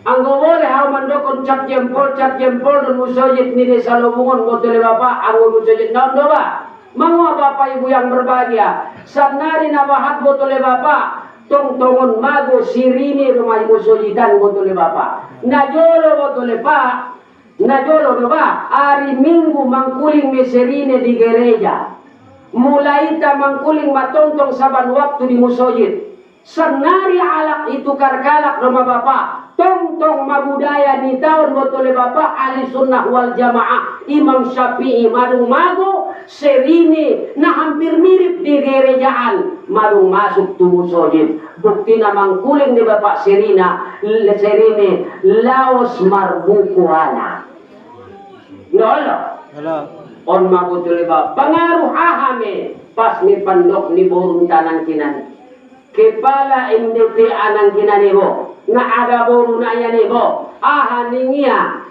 Anggo boleh au mandokon cap jempol dan musojit ni desa Lobungon botole Bapak. Anggo musojit naon do Pak. Mangu Bapak Ibu yang berbahagia. Sanari nabahat botole Bapak. Tong-tongon mago sirini rumah musojitan botole Bapak. Najolo botole Pak. Najolo doba hari Minggu mangkuling meserine di gereja. Mulai ta mangkuling matontong saban waktu di musojid. Senari alak itu karkalak rumah Bapak. Tong-tong mabudaya di tahun botole Bapak ahli sunnah wal jamaah Imam Syafi'i madung mago serine na hampir mirip di gerejaan madung masuk tu musojid. Bukti na mangkuling di Bapak serine laos marbuku ala. Nolo, On mabutul ba pengaruh ahame pas ni pandok ni borong tanang kinan. Kepala MDP anang kinani ho. Na ada boru na yani ho. Aha ningia.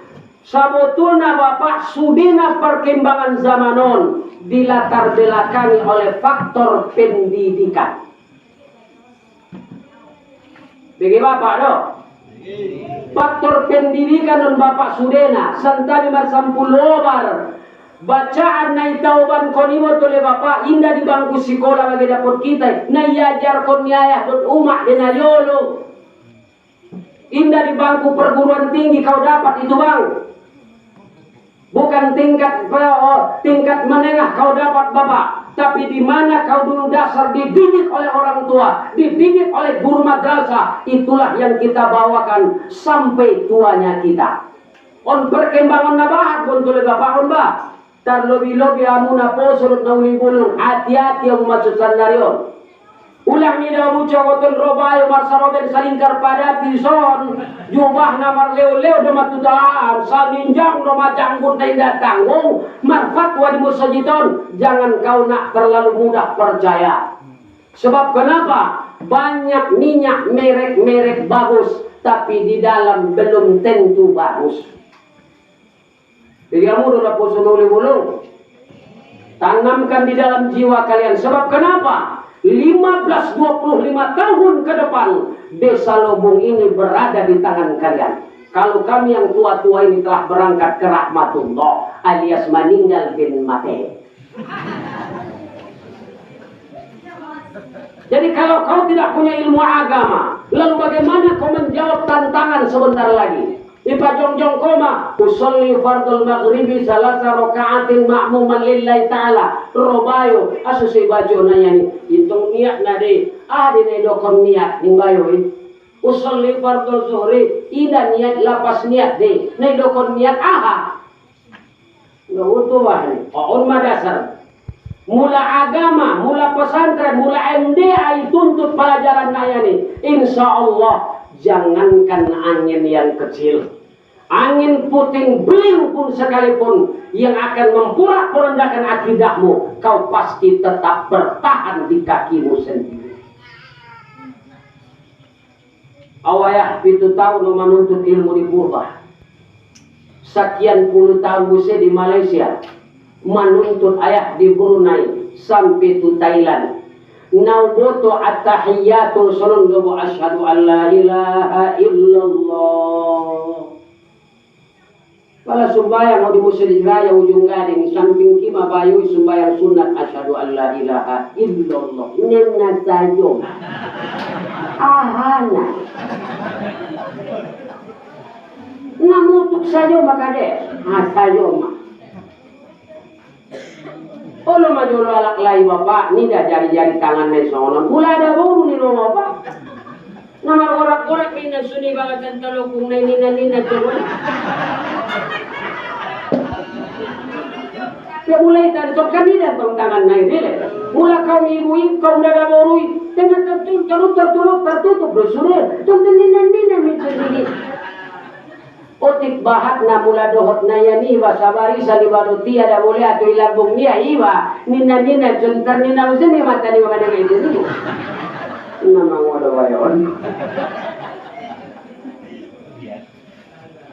Sabotulna Bapak sudina perkembangan zamanon dilatar belakangi oleh faktor pendidikan. Bagi Bapak dong. Faktor pendidikan dan Bapak sudena santani marsampulobar. Bacaan na itauban konimo tole Bapak indah di bangku sekolah bagi dapur kita. Na iajar kon niayah dot umak denayolo. Indah di bangku perguruan tinggi kau dapat itu bang. Bukan tingkat menengah kau dapat Bapak, tapi di mana kau dulu dasar dididik oleh orang tua, dididik oleh guru madrasah, itulah yang kita bawakan sampai tuanya kita. On perkembangan nabahat pun tole Bapak on ba. Tar lobi-lobi amuna po surut na uling bulong, hati-hati ang umatsut sandarion. Ulang ni daw mucho koton robayo marsaroben salingkar pada tison jubah na marleo-leo do matutaan sa ninjang do majanggut na indatangong marfatwa di musajiton. Jangan kau nak terlalu mudah percaya. Sebab kenapa? Banyak minyak merek-merek bagus tapi di dalam belum tentu bagus. Jadi kamu udah posunuli bulung. Tanamkan di dalam jiwa kalian. Sebab kenapa? 15-25 tahun ke depan desa Lobong ini berada di tangan kalian. Kalau kami yang tua-tua ini telah berangkat ke rahmatullah alias meninggal bin mati. Jadi kalau kau tidak punya ilmu agama, lalu bagaimana kau menjawab tantangan sebentar lagi? Ipajong-jong koma usolli fardul maghribi salasa raka'atin ma'muman lillahi ta'ala robayo asusay bajo na yan itong niat na di di dokon niat ning bayo usolli fardul zuhri ina niat lapas niat di na dokon niat utuh wahni on madasar mula agama mula pesantren mula MDA tuntut pelajaran na yan insyaallah. Jangankan angin yang kecil, angin puting beliung pun sekalipun yang akan memporak-porandakan akidahmu, kau pasti tetap bertahan di kakimu sendiri. Awayah itu tahun menuntut ilmu di Purba. Sekian puluh tahun busi di Malaysia, menuntut ayah di Brunei sampai ke Thailand. Nauboto at-tahiyyatu sallallahu asyhadu an la ilaha illallah. Kalau sumbayang mau di muslim raya ujung gading samping kima bayu sumbayang sunat asyhadu an la ilaha illallah. Nenna sayo. Ahana. Namutuk sayo maka deh. Sayo mah. Olo majolo alak lai Bapak, ni dah jari-jari tangan ni sonon. Mula ada baru ni lo Bapak. Nama orang-orang pindah suni banget dan telukung ni nina coba. Ya mulai tadi kan ni datang tangan naik dile. Mula kau ibu kau dah baru dengan tertutup bersurat. Tunggu nina mencuri. Otik bahat na mula dohot na yan iwa sabari sa libado tiada boleh atau ilabong niya iwa nina juntar nina usin ni mata ni mga nagay dito namang wala wayon.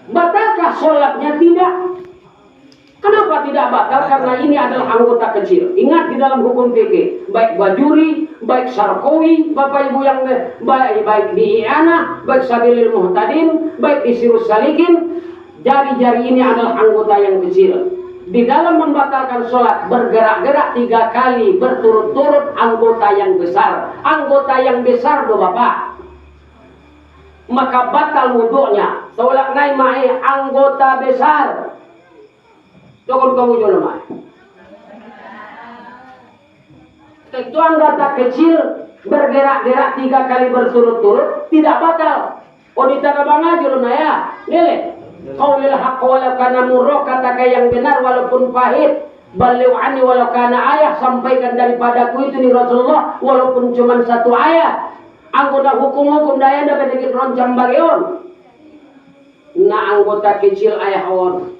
Batalkah sholatnya? Tidak. Kenapa tidak batal? Karena ini adalah anggota kecil. Ingat di dalam hukum fikih, baik bajuri, baik sarkowi, Bapak Ibu yang baik di i'anah, baik sabilil muhtadin, baik isirus salikin, jari-jari ini adalah anggota yang kecil. Di dalam membatalkan sholat bergerak-gerak 3 kali berturut-turut anggota yang besar. Anggota yang besar do Bapak, maka batal wudhunya. Tolak naimai anggota besar. Tokon kamu jual mah. Tentu anggota kecil bergerak-gerak 3 kali berturut-turut tidak batal. Oh di tanah bangga jual ya, nilai. Qaulil haqq walau kana murra, katakan yang benar walaupun pahit. Baligh anni walau kana ayah, sampaikan daripadaku itu nih Rasulullah walaupun cuma 1 ayat. Anggota hukum-hukum daya dapat dikit roncang bagion. Nah anggota kecil ayah on.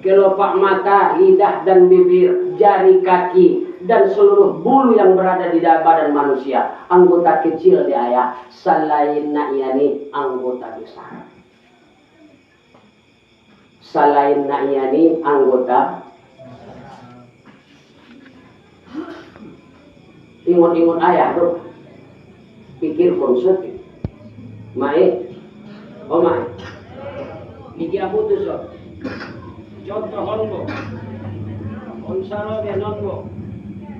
kelopak mata, lidah dan bibir, jari kaki, dan seluruh bulu yang berada di dalam badan manusia. Anggota kecil di ayah, selain na'iyani anggota besar. Selain na'iyani anggota. Ingat-ingat ayah tuh. Pikir konsultif. Mae. Oh mae. Iki aku tuh so. Contoh hongo. Onsaro de nongo.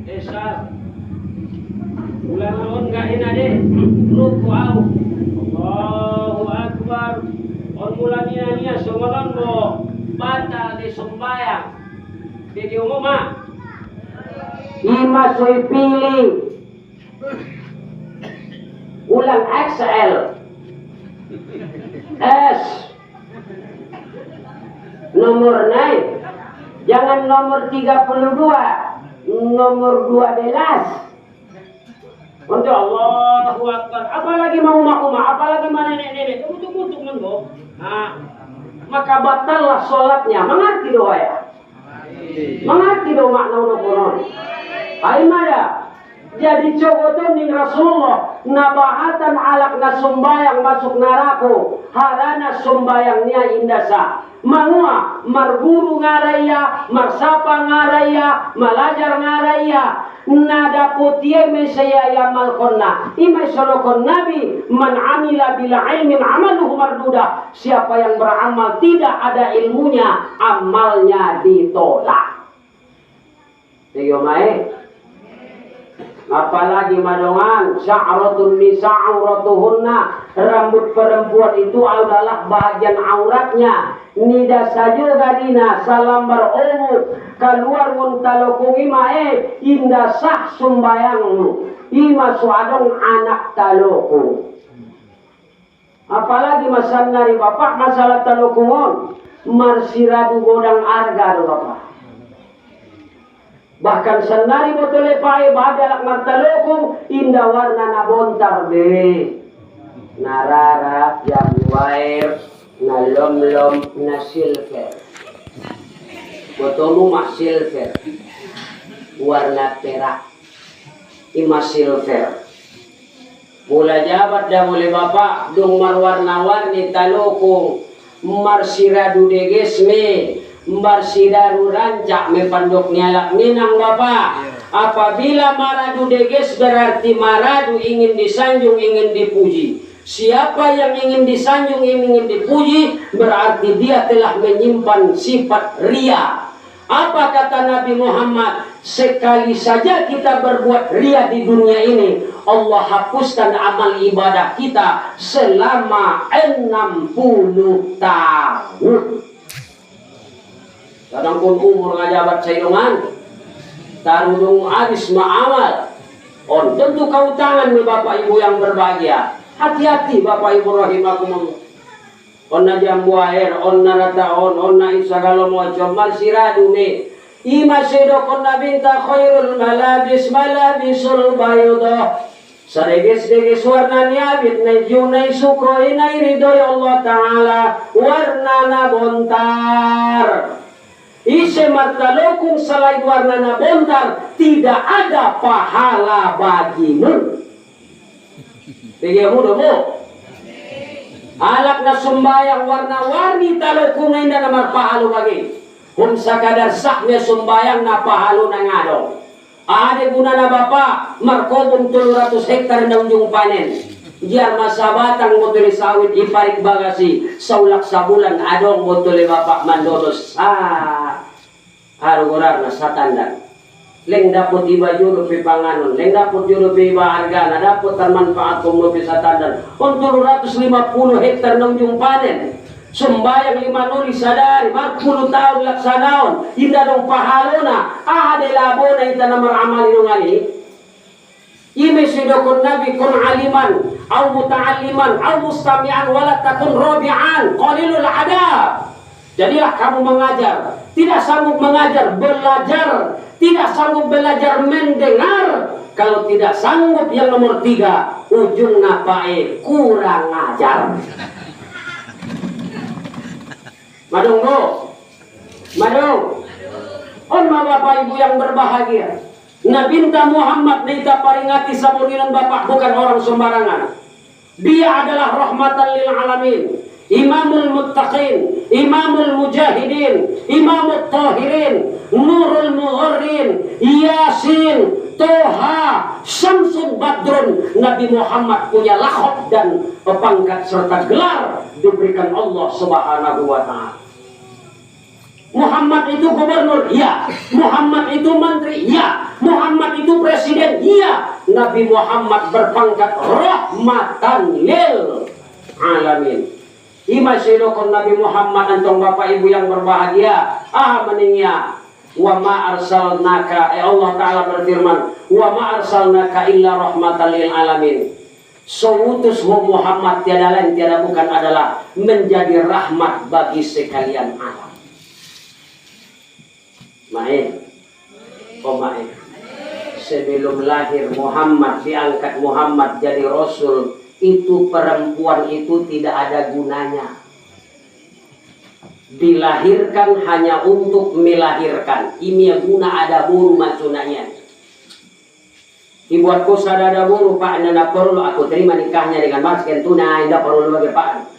Esar. Ulang on gak inade. Ruku au. Allahu Akbar. On mulanya sumaron mo. Batal di sembayang. Di umumah. Ima soy pilih. Ulang XL. S. Nomor naik. Jangan nomor 32. Nomor 12. Untuk Allahu Akbar. Apalagi mau makmumah, apalagi mana nenek-nenek. Tutup-tutup menggo. Nah, maka batallah sholatnya. Mengerti doa ya? Mengerti doa makna unoponon. Aimada. Jadi coba ning Rasulullah nabahatan alak na sumbayang masuk neraka. Harana sumbayangnya indasa. Mangua marguru ngaraya, marsapa ngaraya, malajar ngaraya. Nada putiye mesaya ya malkonna. Ima solokon nabi man amila bila ilmin amaluhu marduda. Siapa yang beramal tidak ada ilmunya, amalnya ditolak. Tiga mae. Apalagi madongan sya'ratun nisa auratuhunna, rambut perempuan itu adalah bagian auratnya. Nida saja gadina salambar omu keluar muntalokung imae indah sah sumbayangmu ima suadong anak talokung. Apalagi masalah nari bapak masalah talokungon marsiradu godang arga do bapak. Bahkan sendiri botole pae badalak martalokung indah warna nabontar be narara yang wair na lom-lom na silver botolu mah silver warna perak ima silver mula jabat dah boleh bapak dong marwarna-warni talokung marsiradu degesme Mbarsidaru rancak mepandok nyalak minang bapak. Apabila maradu deges berarti maradu ingin disanjung, ingin dipuji. Siapa yang ingin disanjung, ingin dipuji berarti dia telah menyimpan sifat ria. Apa kata Nabi Muhammad? Sekali saja kita berbuat ria di dunia ini, Allah hapuskan amal ibadah kita selama 60 tahun. Kadang pun umur ngajabat saidongan tarudung habis ma'amal. On tentu kautangan nih bapak ibu yang berbahagia. Hati-hati bapak ibu rahimakumullah. On najambu air, on narata on na isagalo mo comal siradu me. Ima sedokon nabinta khairul malabis malabisul bayudah. Sareges-deges warna niabit na junay suko inay ridoy Allah Ta'ala warna na bontar. Isi martalokung selain warna na bontar tidak ada pahala bagimu. Tiga muda mo. Alak na sumbayang warna-warni talokung na hindi na marpahalo bagi. Kung sakadar saknya sumbayang na pahalo na nga do. Ade guna na bapa markobong 300 hektar na unjung panen. Diar masabatang motuli sawit iparik bagasi saulak sa bulan adong motuli bapak mandodos arugorar na sa tandan. Leng dapot iba juro pi panganon, leng dapot juro pi iba argana, dapot manfaat kumulo pi sa tandan. On 250 hektar na unjung panen. Sembayang 5 nuli sadari, 40 tahun laksanaon, indah dong pahalo na, de labo na ita na maramal inungali. Ime sidokon nabi kun aliman, au muta'alliman, au mustami'an, wala takun rabi'an, qalilul adab. Jadilah kamu mengajar, tidak sanggup mengajar, belajar, tidak sanggup belajar mendengar. Kalau tidak sanggup yang nomor 3, ujung napae kurang ajar. Madunggo, Madu. Bapak Ibu yang berbahagia. Nabi Muhammad kita peringati samuninan Bapak bukan orang sembarangan. Dia adalah rahmatan lil alamin, imamul muttaqin, imamul mujahidin, imamul tahirin, nurul mughrin, yasin, toha, syamsul badrun. Nabi Muhammad punya lakop dan pangkat serta gelar diberikan Allah Subhanahu wa ta'ala. Muhammad itu gubernur, iya. Muhammad itu menteri, iya. Muhammad itu presiden, iya. Nabi Muhammad berpangkat rahmatan lil alamin. Ima sidokon Nabi Muhammad antong Bapak Ibu yang berbahagia. Meningya. Wa ma arsalnaka, Allah Ta'ala berfirman, wa ma arsalnaka illa rahmatan lil alamin. Seutus Muhammad tiada lain tiada bukan adalah menjadi rahmat bagi sekalian alam. Sebelum lahir Muhammad diangkat Muhammad jadi Rasul, itu perempuan itu tidak ada gunanya. Dilahirkan hanya untuk melahirkan. Ini guna ada buru macunanya. Ibuatku sadada buru Pak, nana perlu aku terima nikahnya dengan mas kentuna, indah perlu bagi Pak.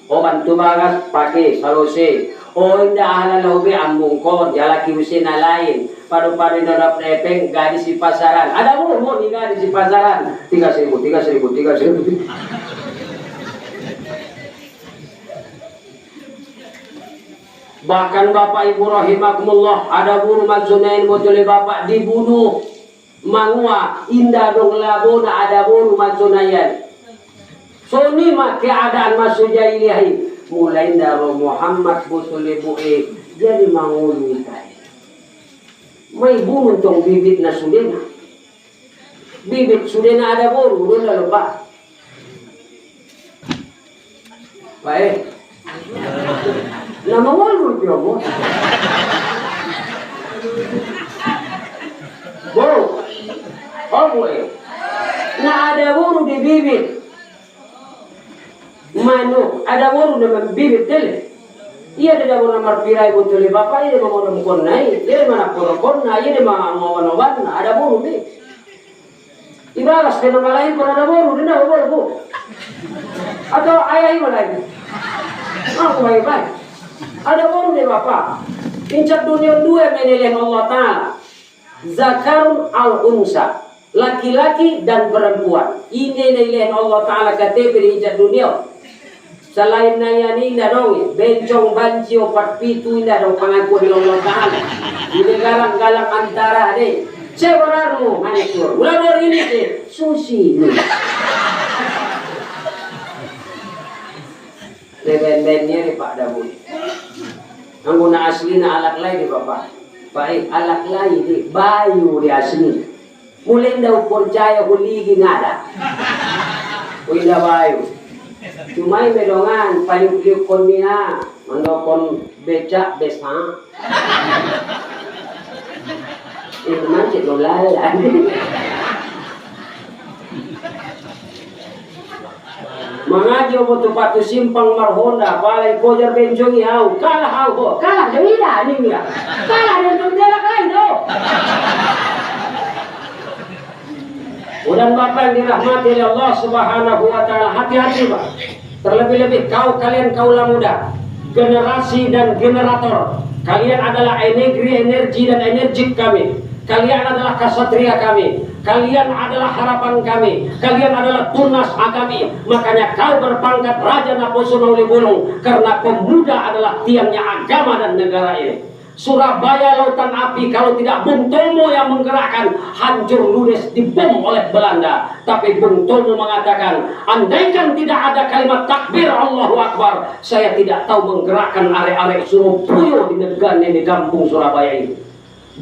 Oh bantu bagas pakai salose. Oh indah ahla lobe ambungkor jalaki usina lain. Padu-padu dorap nepeng gadis di pasaran. Ada buru nih gadis di pasaran. 3.000. Bahkan Bapak Ibu rahimakumullah, ada buru maksunain botole Bapak dibunuh. Mangua indah dong labona ada buru maksunayan. So ni mah keadaan masuk jahiliyah. Mulai dari Muhammad botole bue jadi mangulu kai. May bunuh tong bibit na sudena. Bibit sudena ada buru udah lupa. Baik. Nama walu dia mo. Buru. Oh boy. Nah ada buru di bibit. Manu ada buru nama bibit tele. Iya ada buru nama pirai betul Bapak ini mau mukon naik. Dia mana purokon naik dia mau obat ada buru ni. Ibaras dengan lain pun ada buru dia nak buru. Atau ayah ini lagi. Aku baik-baik. Ada buru ni Bapak. Pincap dunia dua menilai Allah Ta'ala. Zakarun al-unsa. Laki-laki dan perempuan. Ini nilai Allah Ta'ala kata pincap dunia. Selain naya ni indah dong, bencong banci opat pitu indah dong pengakuan Allah Ta'ala. Ini galang-galang antara ni. Saya berarmu manisur. Ulang ini sih susi. Ben-bennya ni Pak Dabun. Ang guna asli na alak lay di Bapak. Baik alak lay di bayu di asli. Mulai daw percaya huligi ngada. Uida bayu. Cumai medongan paliuk-liuk kon mina, mandokon becak besa. Itu macet lolalan. Mengaji obo patu simpang marhonda balai kojar benjongi hau kalah hau kalah demida ning ya kalah dan jalak lain do. Mudah Bapak yang dirahmati oleh Allah Subhanahu wa Ta'ala, hati-hati Pak. Terlebih-lebih kalian kaula muda, generasi dan generator. Kalian adalah energi dan energik kami. Kalian adalah kasatria kami. Kalian adalah harapan kami. Kalian adalah tunas kami. Makanya kau berpangkat Raja Naposona Uli Bulung. Karena pemuda adalah tiangnya agama dan negara ini. Surabaya lautan api kalau tidak Bung Tomo yang menggerakkan, hancur ludes dibom oleh Belanda. Tapi Bung Tomo mengatakan, andaikan tidak ada kalimat takbir Allahu Akbar, saya tidak tahu menggerakkan arek-arek Surabaya di negara di kampung Surabaya ini.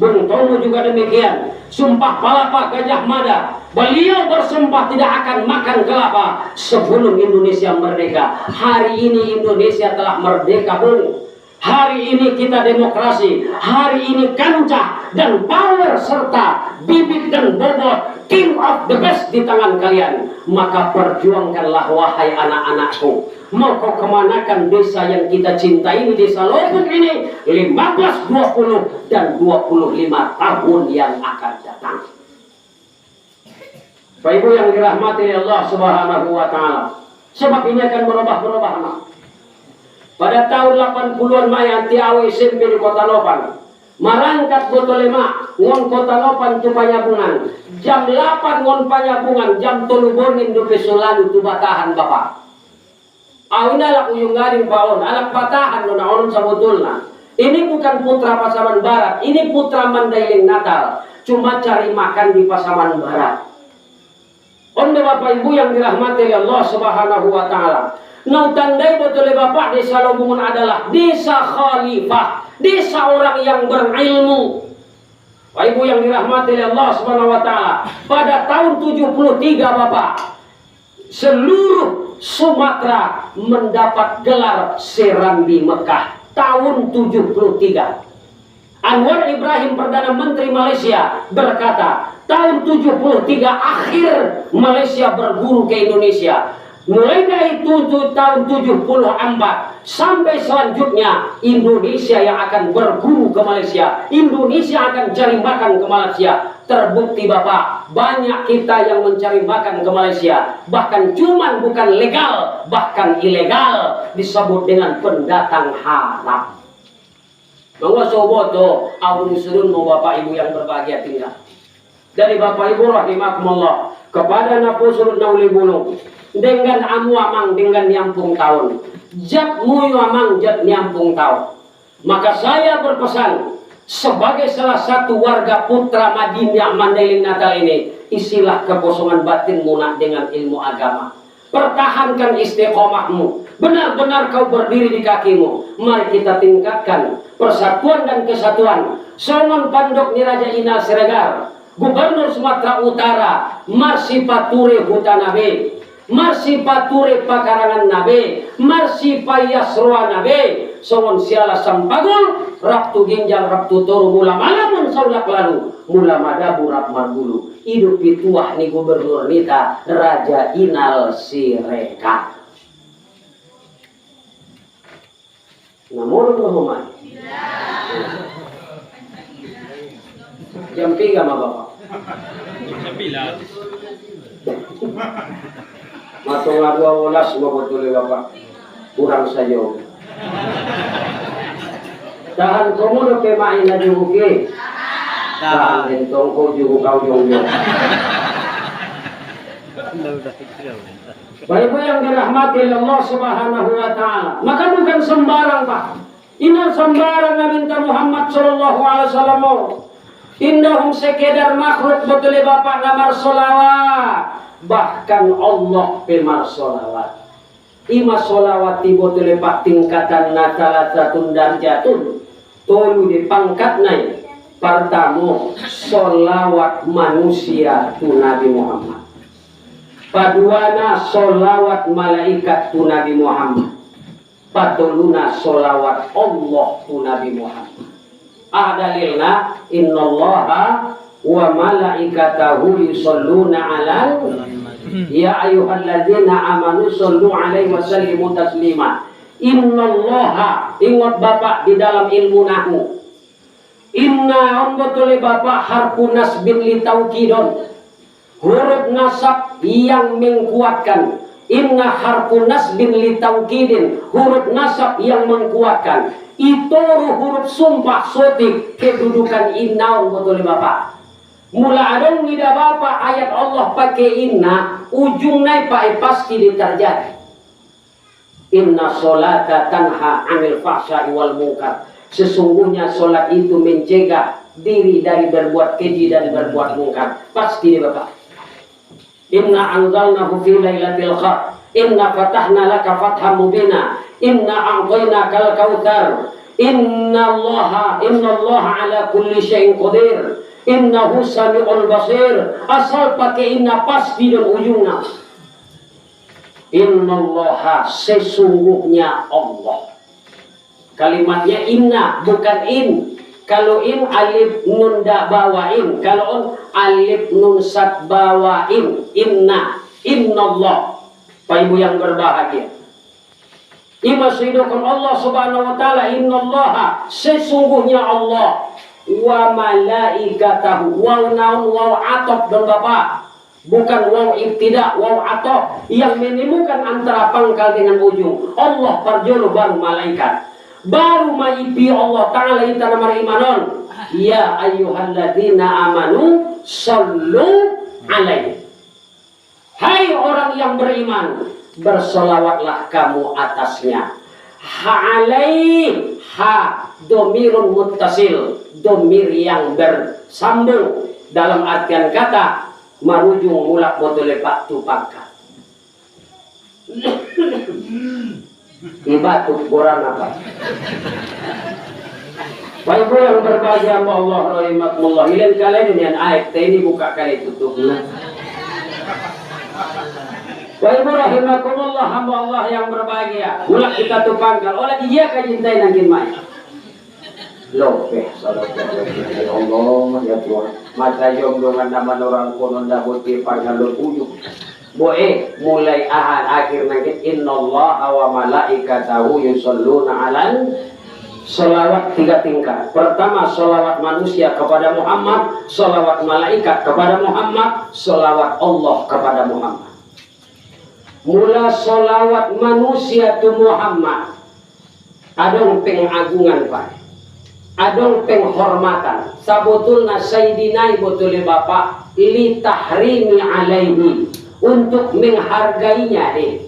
Bung Tomo juga demikian. Sumpah Palapa Gajah Mada, beliau bersumpah tidak akan makan kelapa sebelum Indonesia merdeka. Hari ini Indonesia telah merdeka, Bung. Hari ini kita demokrasi, hari ini kancah dan power serta bibit dan bobot king of the best di tangan kalian. Maka perjuangkanlah wahai anak-anakku. Mau kau kemanakan desa yang kita cintai ini, desa Lobuk ini 15, 20 dan 25 tahun yang akan datang. Bapak Ibu yang dirahmati Allah Subhanahu wa taala. Sebab ini akan berubah-ubah. Pada tahun 80-an maya tiawe SMP di Kota Lopan. Marangkat botol 5 ngon Kota Lopan tu panyabungan. Jam 8 ngon panyabungan, jam 3 bonin dupe solalu tu batahan bapak. Awin alak uyung garing paon, alak batahan do naon sabutulna. Ini bukan putra Pasaman Barat, ini putra Mandailing Natal. Cuma cari makan di Pasaman Barat. Onde Bapak Ibu yang dirahmati Allah Subhanahu wa taala. Nau tandai betul Bapak, desa Lobungun adalah desa khalifah, desa orang yang berilmu. Bapak Ibu yang dirahmati Allah Subhanahu wa taala, pada tahun 73 Bapak, seluruh Sumatera mendapat gelar Serambi Mekah tahun 73. Anwar Ibrahim Perdana Menteri Malaysia berkata, tahun 73 akhir Malaysia berguru ke Indonesia. Mulai dari tahun 74 sampai selanjutnya Indonesia yang akan berguru ke Malaysia. Indonesia akan cari makan ke Malaysia. Terbukti Bapak, banyak kita yang mencari makan ke Malaysia. Bahkan cuman bukan legal, bahkan ilegal, disebut dengan pendatang haram. Mangga soboto, awun surun mau Bapak Ibu yang berbahagia tinggal. Dari Bapak Ibu rahimakumullah kepada napu surut nauli bulung dengan amu amang dengan nyampung tahun, jat muyu amang jat nyampung tahun. Maka saya berpesan sebagai salah satu warga putra Madinah Mandailing Natal ini, isilah kekosongan batinmu nak dengan ilmu agama. Pertahankan istiqomahmu. Benar-benar kau berdiri di kakimu. Mari kita tingkatkan persatuan dan kesatuan. Songon Pandok Niraja Inal Siregar, Gubernur Sumatera Utara, Marsi Pature Hutanabe, Marsi Pature Pakarangan Nabe, Marsi Payasroa Nabe, songon siala sampagul, raptu ginjang raptu toru mula malamun saulak lalu, mula madabu rap margulu. Hidup pituah ni Gubernur nita Raja Inal Siregar. Namun Muhammad. Jam 3 mah Bapak. Jam 9. Matong 12 mo betul Bapak. Kurang sayo. Tahan komo ke main na juke. Tahan entong ko jugo kau jongyo. Bapak yang dirahmati Allah Subhanahu wa taala. Maka bukan sembarang Pak. Ini sembarang Nabi Muhammad sallallahu alaihi wasallam. Indahum sekedar makhluk betul Bapak namar solawat. Bahkan Allah pemar solawat. Ima solawat betul Pak tingkatan natala satun dan jatun. Tolu di pangkat naik. Pertama solawat manusia tu Nabi Muhammad. Paduana solawat malaikat tu Nabi Muhammad. Patuluna solawat Allah tu Nabi Muhammad. Dalilna innallaha wa malaikatahu yusholluna 'alal ya ayyuhalladzina amanu shollu 'alaihi wa sallimu taslima. Innallaha, ingat Bapak di dalam ilmu nahwu. Inna betul Bapak harfu nasbin li taukidon. Huruf nasab yang menguatkan. Inna harfu nasbin li taukidin, huruf nasab yang menguatkan. Itu huruf sumpah sotik kedudukan inna betul Bapak. Mula ada nida Bapak ayat Allah pakai inna, ujungnya Pak pasti diterjadi. Inna sholata tanha 'anil fahsya'i wal munkar. Sesungguhnya solat itu mencegah diri dari berbuat keji dan berbuat mungkar. Pasti deh Bapak. Inna anzalnahu fi lailatul qadr. Inna fatahna laka fatham mubina. Inna a'tainakal kautsar. Inna Allah ala kulli syai'in qadir. Innahu sami'ul basir. Asal pakai inna pasti dan ujungnya. Inna Allah sesungguhnya Allah. Kalimatnya inna, bukan in. Kalau in alif nun da bawain, kalau on alif nun sat bawain. Inna, innallah. Pak Ibu yang berbahagia, imasidukum Allah subhanahu wa ta'ala, innallaha, sesungguhnya Allah, wa malaikatahu, waw naun waw atof dan bapak, bukan waw ibtidak, waw atof yang menemukan antara pangkal dengan ujung. Allah parjolo baru malaikat, baru maipi Allah ta'ala ita namar imanon, ya ayyuhalladzina amanu sallu alaihi. Hai orang yang beriman, bersolawatlah kamu atasnya. Ha alaih, ha domirun muttasil, domir yang bersambung, dalam artian kata marujung mulak botole pak tu pangkat. Ibatuk borang apa? Baik Ibu yang berbahagia, Allah rahimakumullah. Ilain kalian dengan ayat ini buka kali tutupnya. Baik Ibu rahimakumullah, hamba Allah yang berbahagia. Mulak kita tupangkal oleh dia kajintai nangkin mai. Lopeh salat ya Allah ya Tuhan. Mata jom dengan nama orang konon dah boti pangkal ujung. Boe mulai ahad akhir nangkin innallaha wa malaikatahu yusholluna 'alan. Salawat 3 tingkat. Pertama salawat manusia kepada Muhammad, salawat malaikat kepada Muhammad, salawat Allah kepada Muhammad. Mula salawat manusia tu Muhammad, adong pengagungan Pak, adong penghormatan. Sabutulna Sayyidina botole Bapak li tahrimi alaihi, untuk menghargainya deh,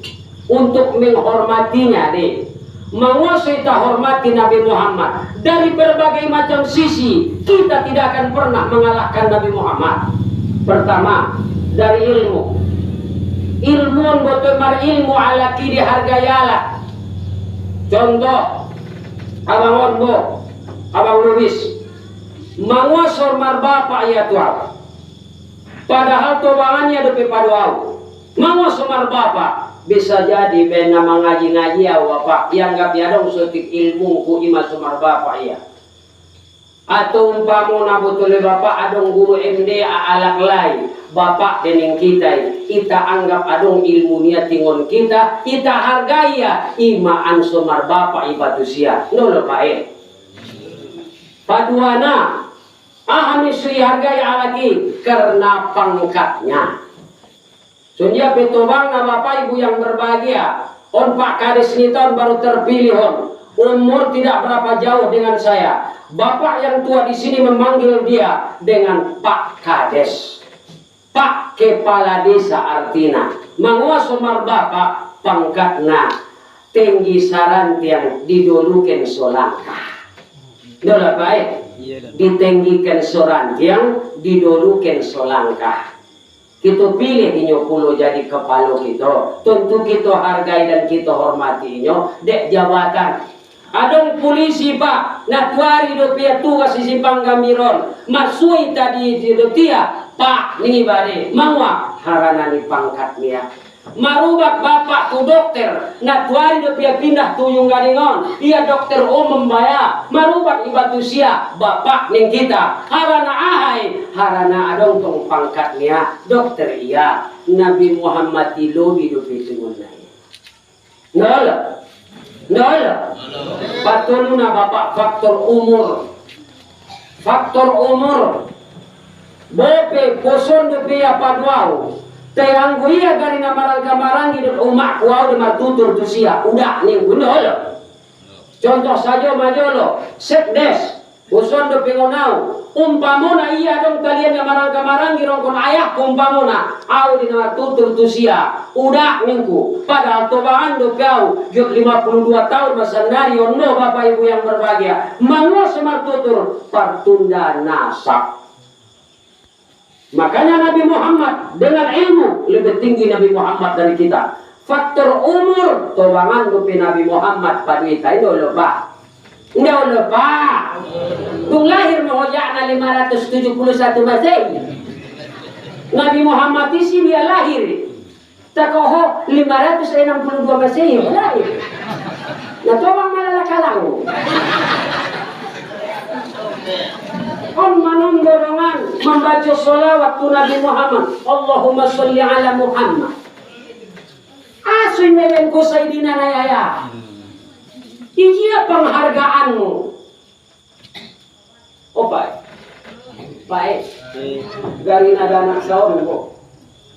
untuk menghormatinya deh. Menguasai kita hormati Nabi Muhammad dari berbagai macam sisi. Kita tidak akan pernah mengalahkan Nabi Muhammad. Pertama dari ilmu. Ilmu betul mar ilmu alaki dihargayala. Contoh abang Onbo, abang Luis menguasai mar bapak ya Tuhan. Padahal tobangannya depi paduau. Menguasai mar bapak. Bisa jadi bena mengaji-ngaji ya bapak yang gak biadong setik ilmu ku ima sumar bapak ya. Atau umpamuna betul bapak adong guru MD alak lain bapak dening kita anggap adong ilmu nia tingon kita hargai ya imaan sumar bapak ibatusia nolo pae paduana ahami sui hargai alaki karena pangkatnya. Sunja petobang na Bapak Ibu yang berbahagia. On Pak Kades ini tahun baru terpilih on. Umur tidak berapa jauh dengan saya. Bapak yang tua di sini memanggil dia dengan Pak Kades. Pak Kepala Desa artina. Menguasumar Bapak pangkatna tinggi sarantiang didulukan solangkah. Dola baik. Ditenggikan sorantiang didulukan solangkah. Kita pilih inyo pulo jadi kepala kita. Tentu kita hargai dan kita hormati inyo dek jabatan. Adong polisi Pak, natuari do pia tugas si simpang gamiron. Masui tadi do tia Pak nih bade mangwa harana ni pangkat dia. Marubak bapak tu dokter, natuari do pia pindah tuyung gadingon. Ia dokter umum baya. Marubak ibatusia bapak ning kita. Harana ahai, harana adong tong pangkatnya dokter iya. Nabi Muhammad ilobi do pitungon na. Nala. Nala. Patuluna bapak faktor umur. Faktor umur. Bope poson do pia paduau. Tayang guia gari na maral-gamarangi dan umak kuau di matutur tu sia udah nih gunol. Contoh saja majolo sekdes uson do pingonau umpamona iya dong kalian yang maral-gamarangi rongkon ayah umpamona au di matutur tu sia udah minggu padahal tobangan do kau juk 52 tahun masandari ono Bapak Ibu yang berbahagia mango sematutur partunda nasab. Makanya Nabi Muhammad dengan ilmu lebih tinggi Nabi Muhammad dari kita. Faktor umur tobangan dupi Nabi Muhammad padita itu lupa. Nggak lupa. Tung lahir mengojakna 571 Masehi. Nabi Muhammad isi dia lahir. Takoho 562 Masehi lahir. Nah tobang malalaki calang. On manung dorongan membaca sholawat tu Nabi Muhammad. Allahumma sholli ala Muhammad. Asun meben ko Sayyidina Nayaya. Iya penghargaanmu. Oh baik. Garin ada anak saon ko.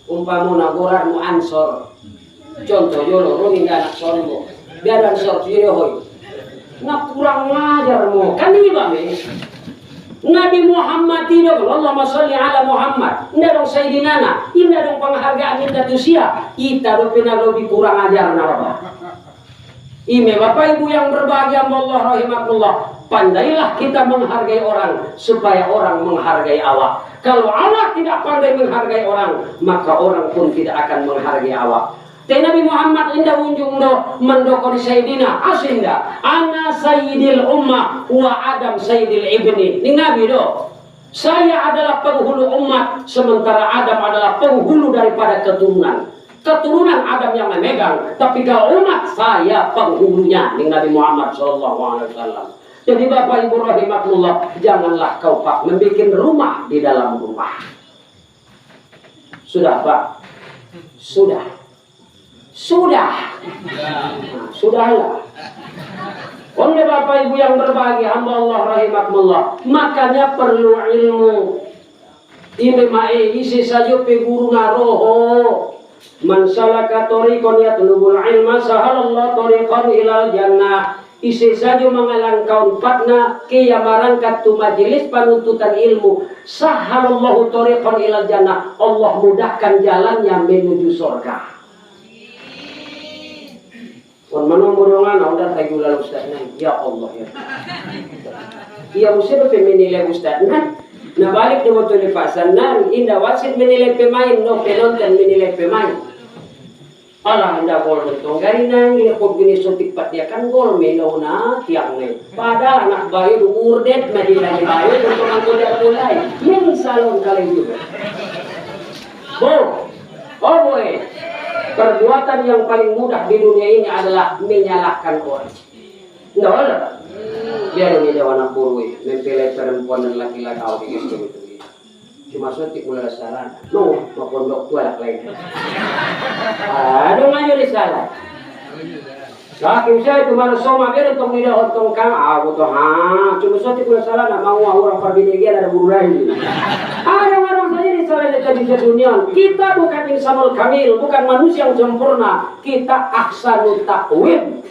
Umpamu nagoran mu ansor. Contoh jolo rongin anak saon ko. Biar ansor sire hoy. Na kurang ngajar mo. Kan ini ba me? Nabi Muhammad tidak, Allahumma sholli ala Muhammad. Ini dong Sayyidina na, ini dong penghargaan kita tuh sia. Kita dong lebih kurang ajar napa. Ime Bapak Ibu yang berbahagia Allah rahimakumullah, pandailah kita menghargai orang supaya orang menghargai awak. Kalau awak tidak pandai menghargai orang, maka orang pun tidak akan menghargai awak. Tapi Nabi Muhammad indah unjung do mendokori Sayyidina asinda ana sayyidil ummah wa Adam sayyidil ibni. Ini Nabi do. Saya adalah penghulu umat sementara Adam adalah penghulu daripada keturunan. Keturunan Adam yang memegang, tapi kalau umat saya penghulunya. Ini Nabi Muhammad SAW. Jadi Bapak Ibu rahimakumullah, janganlah kau Pak membuat rumah di dalam rumah. Sudah Pak? Sudah. Nah, sudahlah. Oleh Bapak Ibu yang berbahagia, hamba Allah rahimakumullah, makanya perlu ilmu. Ini mae isi saja pe guru naroho. Man salaka tariqan yatlubul ilma sahalallahu tariqan ilal jannah. Isi saja mengalang kaun patna ke marangkat tu majelis penuntutan ilmu. Sahalallahu tariqan ilal jannah. Allah mudahkan jalannya menuju surga. Wan manung borongan udah regular ustaznya. Ya Allah ya. Iya mesti menilai ustaznya. Nah balik di waktu di pasaran indah wasit menilai pemain, no penonton menilai pemain. Allah indah gol betul. Garina ini kok gini sotik pat dia kan gol melo na tiang nih. Padahal anak bayu urdet medina di bayu untuk angkut dia mulai. Min salon kali juga. Boy. Perbuatan yang paling mudah di dunia ini adalah menyalahkan orang. Nggak ada. Dia ada anak burui, mempelai perempuan dan laki-laki awal gitu. Cuma sotik mulai salah. No, mau pondok tua lah lain. Aduh ngajur di salah. Saking saya itu baru soma biar untuk tidak otong kang. Aku tuh cuma sotik mulai salah. Nak mau orang perbinegian ada bururai. Ada orang saja di salah dekat di dunia. Kita bukan insanul kamil, bukan manusia yang sempurna. Kita ahsanut taqwim.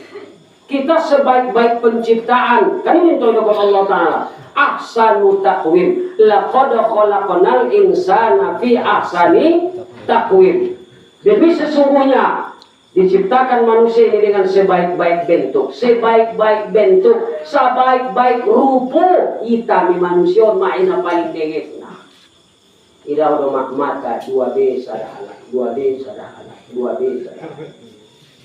Kita sebaik-baik penciptaan. Kan ini contoh Allah Ta'ala. Ahsanut taqwim. Laqad khalaqnal insana fi ahsani taqwim. Jadi sesungguhnya diciptakan manusia ini dengan sebaik-baik bentuk. Sebaik-baik bentuk. Sebaik-baik rupa. Kita manusia main paling dengis. Ida udah mata 2B sada anak, 2B sada anak, 2B sada anak.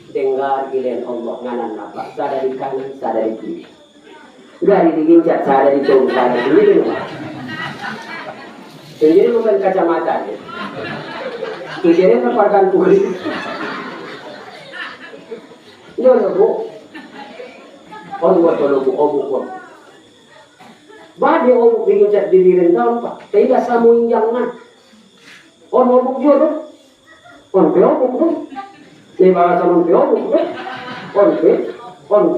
Dengar ilen Allah nganan apa? Sada di kanan, sada di kiri. Gari diginjak, sada di jauh, sada di kiri. Jadi bukan kacamata ya. Jadi merupakan kulit. Ini bu. Orang buat tolong bu. Badi obuk diginjak di diri daun Pak. Tidak samu injangan. On obuk jodoh. On pe obuk tu. Ni bahasa on pe obuk tu. On pe. Obuk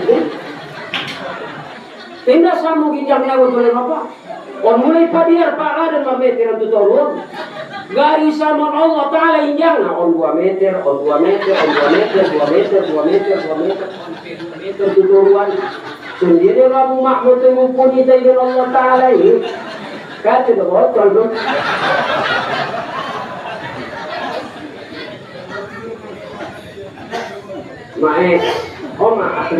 tu. Tidak samu ginjaknya betul apa? On mulai padiar Pak ada meter untuk turun. Gari sama Allah Ta'ala injang. On 2 meter, on 2 meter, on 2 meter, 2 meter, 2 meter, 2 meter. Itu tujuan sendiri kamu makhluk pun itu dengan Allah Ta'ala ini kata itu botol dong maaf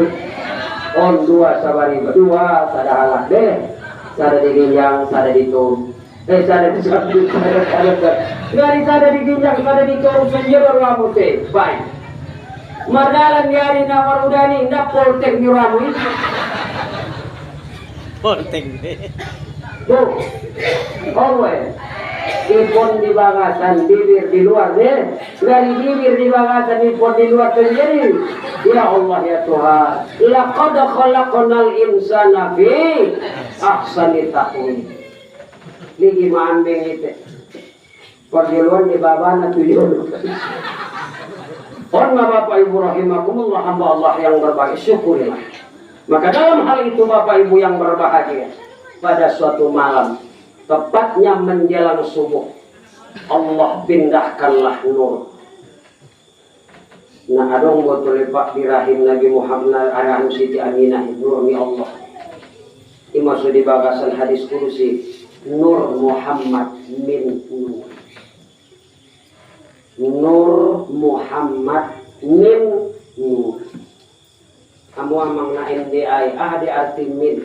on 2 sabari 2 sada halak deh sada diginjang sada ditum sada disabdu dari sada diginjang sada ditum senjero kamu teh baik Mardalan diari na marudani ndak poltek ni ramu itu. Poltek. Tuh. Oh, ipon di bagasan, bibir di luar deh. Dari bibir di bagasan, ipon di luar terjadi. Ya Allah ya Tuhan, laqad khalaqnal insana fi ahsani taqwim. Ini gimana itu? Perjalanan di babana tujuan. Hormat Bapak Ibu rahimakumullah, hamba Allah yang berbahagia, syukurilah. Maka dalam hal itu Bapak Ibu yang berbahagia, pada suatu malam, tepatnya menjelang subuh, Allah pindahkanlah nur. Nah, adong betul Pak di rahim Nabi Muhammad Arahim Siti Aminah nur ni Allah. Ini masuk di bagasan hadis kursi, Nur Muhammad min nur. Nur Muhammad min nur. Kamu amang na NDI di arti min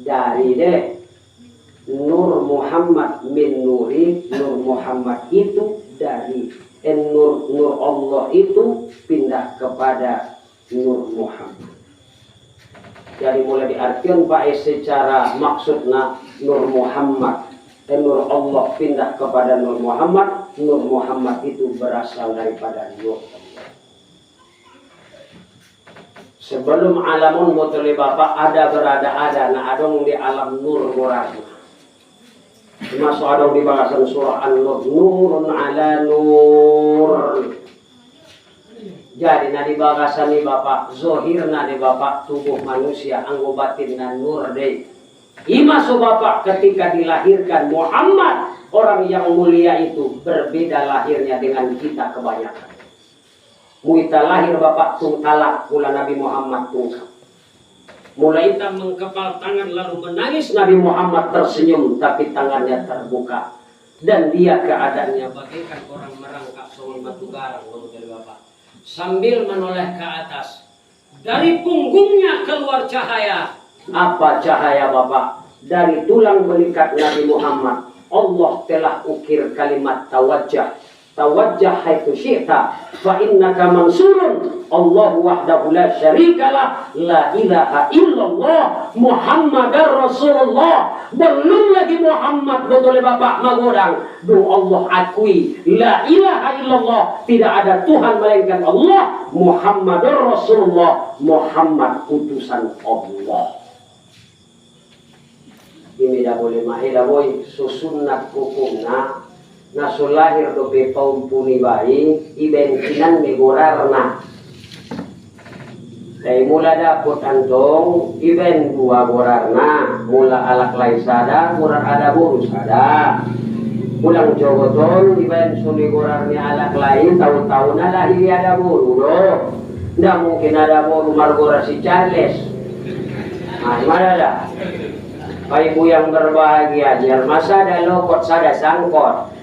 dari deh. Nur Muhammad min nuri, Nur Muhammad itu dari nur Allah itu pindah kepada Nur Muhammad. Jadi mulai diartikan Pak secara maksudnya Nur Muhammad Nur Allah pindah kepada Nur Muhammad. Nur Muhammad itu berasal daripada Nur Allah. Sebelum alamun mutli Bapak ada nah adong di alam nur murad. Termasuk adong di bahasan surah An-Nur, nurun ala nur. Jadi nadi bahasan ni Bapak, zohir nadi Bapak tubuh manusia anggo batin na nur deh. Ima so Bapak ketika dilahirkan Muhammad, orang yang mulia itu berbeda lahirnya dengan kita kebanyakan. Muita lahir Bapak tungkalak pula Nabi Muhammad tungkal. Mulai kita mengkepal tangan lalu menangis, Nabi Muhammad tersenyum tapi tangannya terbuka. Dan dia keadaannya bagaikan orang merangkak soal batu garang dari Bapak. Sambil menoleh ke atas. Dari punggungnya keluar cahaya. Apa cahaya Bapak? Dari tulang belikat Nabi Muhammad Allah telah ukir kalimat tawajjah. Tawajjah haitsu syi'ta fa innaka mansurun. Allah wahdahu la syarikalah, la ilaha illallah Muhammadar Rasulullah. Belum lagi Muhammad betul Bapak magodang. Do Allah akui la ilaha illallah, tidak ada Tuhan melainkan Allah. Muhammadar Rasulullah, Muhammad utusan Allah. Ini dah boleh mahir boy susunat hukumna nasul lahir dope kaum puni bayi ibentinan megorarna. Dari mula dapot antong iben dua gorarna, mula alak lai sada gorar ada burus ada. Pulang jogoton iben suni gorarnya alak lain tahun-tahun lahir ada buru do. Nggak mungkin ada buru margora si Charles. Nah, mana dah? Bapak Ibu yang berbahagia, biar masa ada lokot sada sangkot.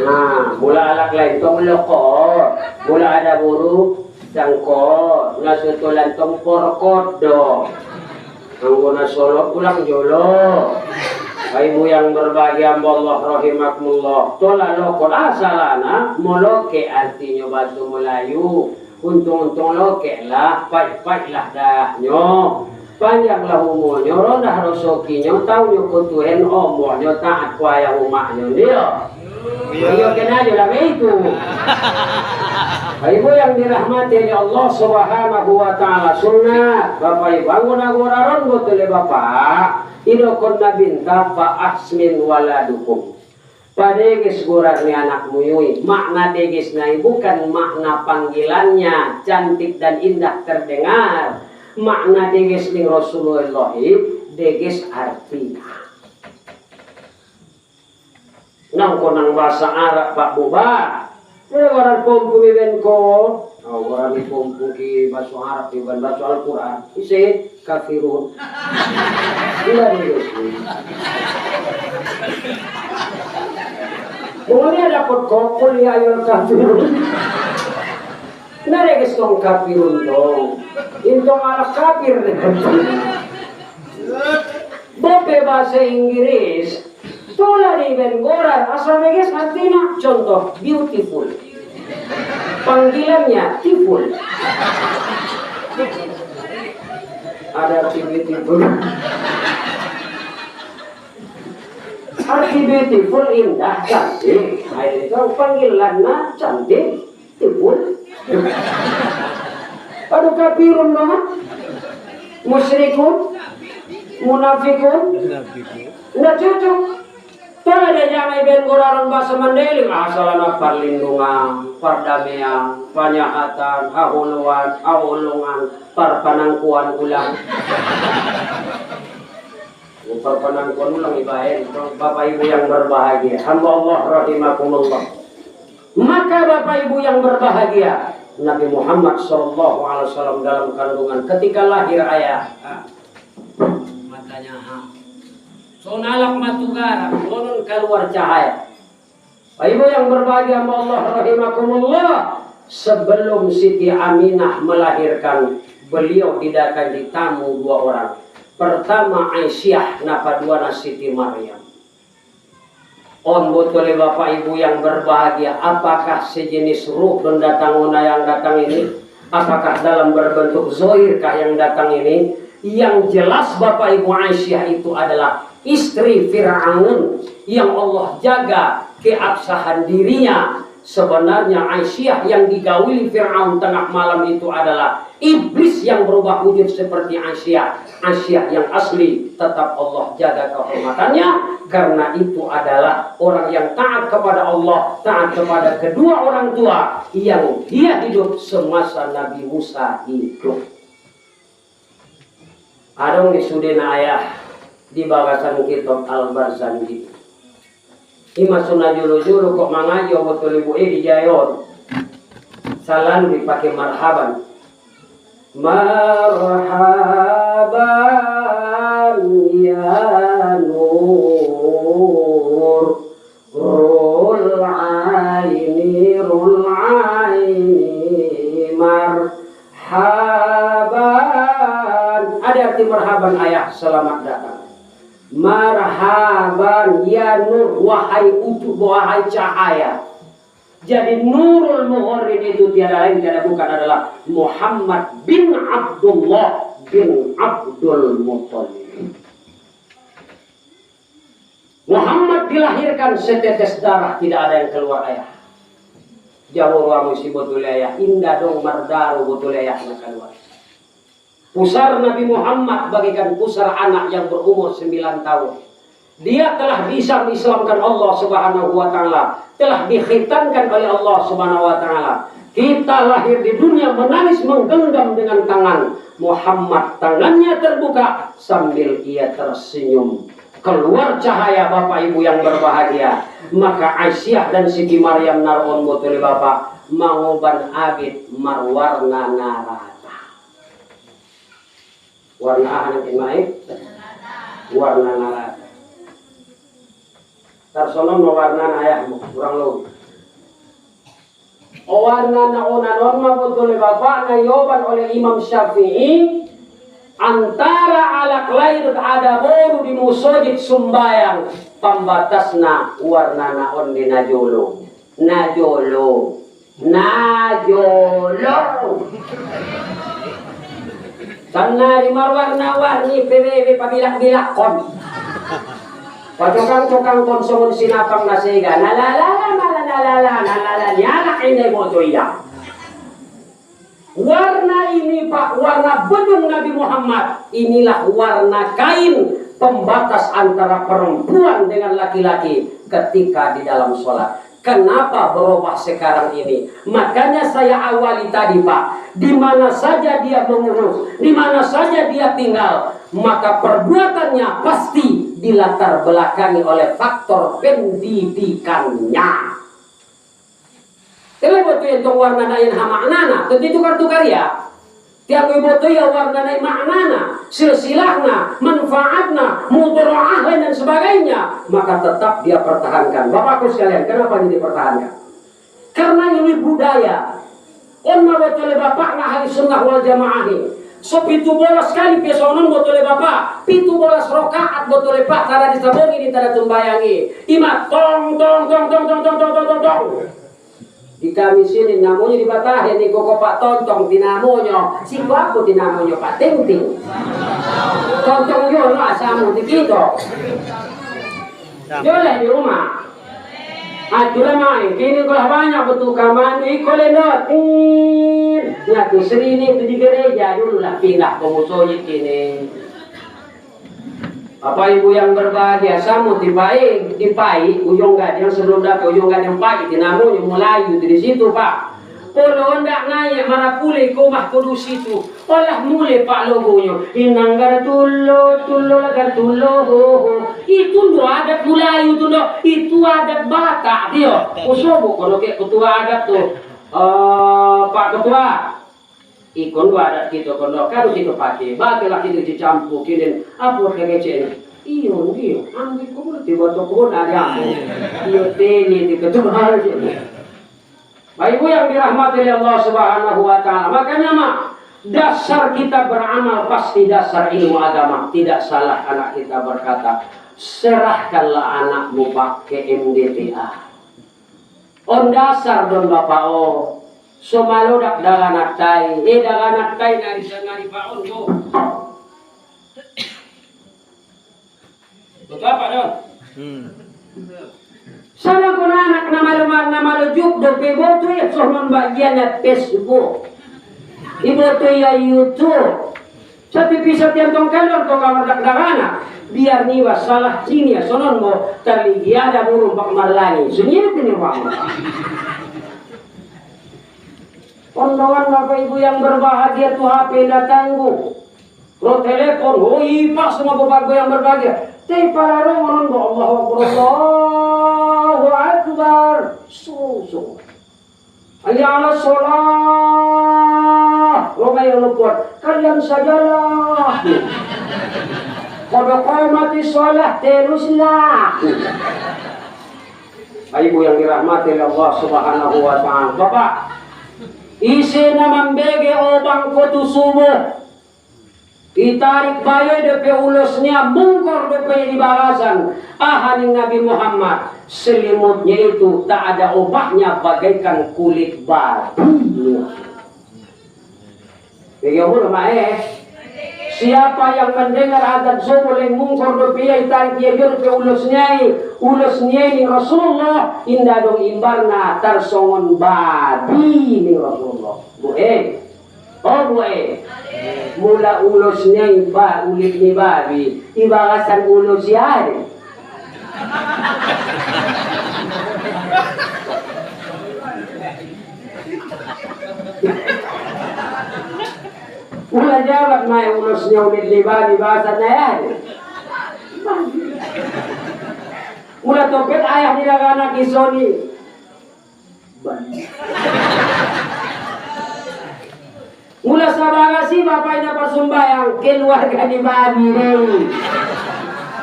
Nah, mula alak lain tong lokot, mula ada buru sangkot, nasutulan tong porkot do. Anggo nasolot pulang jolo. Bapak Ibu yang berbahagia, Allah rahimakumullah. Tola lokot asalana, moloke artinya batu Melayu. Untung-untung loke lah, pai-pai lah dahnyo. Panjanglah umurnya, rondah rosokinya, tahu nyo kutuhin omornya, taat kuaya umaknya dia. Ayo kena aja lah itu. Bapak Ibu yang dirahmati oleh Allah Subhanahu wa taala, sunnah Bapak Ibu anggo-anggoraron betul Bapak. Idokon nabinta fa asmin waladukum. Padegis gurarni anakmu yui. Makna degis nai bukan makna panggilannya cantik dan indah terdengar. Makna deges ning Rasulullah deges artinya. Nang konang bahasa Arab Pak Buba. Orang pompu biben ko. Orang pompu ki bahasa Arab biben bahasa Al-Qur'an. Isi kafirun. Iya deges. Mulanya dapat kokol ya ayol kafirun. Nare gestong kafirun dong. Intong ala kafir dengan bope bahasa Inggris tola di bengoran asal meges artinya contoh beautiful, panggilannya tiful. Ada beautiful. Ada Berarti beautiful, indah, cantik. Nah, itu panggilan cantik, beautiful. Aduh kafirun banget. Musyrikun, munafikun. Nggak cocok. Tuh ada jangan iben goraran bahasa Mandailing. Asalana perlindungan, perdamaian, penyahatan, ahuluan, ahulungan, perpanangkuan ulang. Perpanangkuan ulang ibahin. Bapak Ibu yang berbahagia, hamba Allah rahimakumullah. Maka Bapak Ibu yang berbahagia, Nabi Muhammad SAW dalam kandungan ketika lahir ayah, matanya sonalak matugara, turun keluar cahaya. Bapak Ibu yang berbahagia, Allah rahimakumullah, sebelum Siti Aminah melahirkan, beliau didakan ditamu dua orang. Pertama Aisyah, napa dua Siti Maryam. On betul Bapak Ibu yang berbahagia, apakah sejenis ruh dan datanguna yang datang ini? Apakah dalam berbentuk zohirkah yang datang ini? Yang jelas Bapak Ibu, Aisyah itu adalah istri Fir'aun yang Allah jaga keabsahan dirinya. Sebenarnya Aisyah yang digauli Fir'aun tengah malam itu adalah iblis yang berubah wujud seperti Aisyah. Aisyah yang asli tetap Allah jaga kehormatannya, karena itu adalah orang yang taat kepada Allah, taat kepada kedua orang tua yang dia hidup semasa Nabi Musa hidup. Adong di sudena ayah di bagasan kitab Al-Barzanji. Ima sunah julu-julu kok mangajo betul ibu di jayon. Salam dipakai marhaban. Marhaban ya nur rul aini marhaban. Ada arti marhaban ayah, selamat datang. Marhaban ya nur, wahai utuh, wahai cahaya. Jadi Nurul Muhorrid itu tiada lain tiada bukan adalah Muhammad bin Abdullah bin Abdul Muttalib. Muhammad dilahirkan setetes darah, tidak ada yang keluar ayah. Jauh ruang musi betul ayah, indah dong mardaru betul ayah yang keluar. Pusar Nabi Muhammad bagikan pusar anak yang berumur 9 tahun. Dia telah bisa Islamkan Allah Subhanahu wa taala, telah dikhitankan oleh Allah Subhanahu wa taala. Kita lahir di dunia menangis menggenggam dengan tangan. Muhammad tangannya terbuka sambil ia tersenyum. Keluar cahaya Bapak Ibu yang berbahagia. Maka Aisyah dan Siti Maryam naron botol Bapak manguban abid marwarna narata. Warna anak imaik, warna narata. Tersono mewarna ayahmu kurang lebih. Warna naonanon betul Bapak nayoban oleh Imam Syafi'i antara alak lain ada boru di musojid sumbayang pembatasna warna naon di najolo. Najolo. Sana di marwarna-warni PBB pabilak-bilak kon. Pacokang-cokang konsumon sinapang nasiga. Nalalala nyanak ini moto iya. Warna ini Pak, warna bedung Nabi Muhammad. Inilah warna kain pembatas antara perempuan dengan laki-laki ketika di dalam sholat. Kenapa berubah sekarang ini? Makanya saya awali tadi Pak, di mana saja dia mengurus, di mana saja dia tinggal, maka perbuatannya pasti dilatar belakangi oleh faktor pendidikannya. Kalau betul itu warna nain maknana, tentu itu kartu karya. Tiap betul ya warna nain maknana, silsilahna, manfaatna, mudoroah dan sebagainya, maka tetap dia pertahankan. Bapakku sekalian, kenapa ini dipertahankan? Karena ini budaya. Omma betul bapak na ahli sunnah wal jamaah ini. So pitu bolas sekali pesonon betul bapak, pitu bolas rokaat betul pak, tada disabungi di tada tumbayangi. Ima tong. Di kami sini namanya dibatahin nih koko Pak Tontong tinamonyo, si aku tinamonyo Pak Ting. Tontong yo no asamu dikito. Boleh di rumah. Itulah main. Kini kalau banyak betul kaman, ikolendot. Nyatu seri ini itu di gereja dulu lah pindah ke musoyik ini. Apa ibu yang berbahagia, samu dipai, ujung gading sebelum dapat ujung gading pagi, dinamunya mulai di situ pak. Kalau hendak naik marah pulih kumah kudu situ, olah mulai pak logonya. Inanggar tulo lagar tulo. Itu dua adat Melayu tu itu adat Batak dia. Usobo kalau kayak ketua adat tuh, Pak Ketua. Ikon dua adat kita kalau kan kita pakai, bagilah kita dicampur kini apa kegecen. Iyo, ambil kubur tiba toko ada. Iyo teni di ketua. Baik ibu yang dirahmati oleh Allah Subhanahu wa taala. Makanya mak, dasar kita beramal pasti dasar ilmu agama. Tidak salah anak kita berkata, serahkanlah anakmu pakai MDTA. On dasar don bapak o. Somalo dak daganak tai. Daganak tai dari sana di paon go. Betul apa don? Sana kuna anak nama lujuk do pebo tu ya sohon bagian ya Facebook. Ibu tu ya YouTube. Satu pisau tiang tong kalor tong kamar dak biar niwa salah sini ya sonon mo terligi ada burung pak marlani. Sunyi ini bang. Kondoan bapak ibu yang berbahagia tu HP datanggu. Lo telepon, pas semua bapak ibu yang berbahagia. Tapi para orang Allahu Akbar. So. Hayya 'alas shalah. Romai yang buat kalian sajalah. Qad qamatis shalah teruslah. Ibu yang dirahmati oleh Allah Subhanahu wa taala. Bapak, isi na mambege obang kotu subuh. Ditarik bayi DP ulusnya, mungkor DP di balasan. Ahaning Nabi Muhammad, selimutnya itu tak ada obatnya bagaikan kulit batu. Bagaimana mae? Siapa yang mendengar azan subuh yang mungkor DP tarik dia DP ulusnya ini Rasulullah indah dong imbarna tarsongon babi ni Rasulullah. Mula ulusnya iba ulit ni babi ibarasan ulus yari. Mula jawab mai ulusnya ulit ni babi bahasan yari. Mula topet ayah tidak anak isoni. Mula sabagasi bapaknya pasumbayang keluarga di babi nih.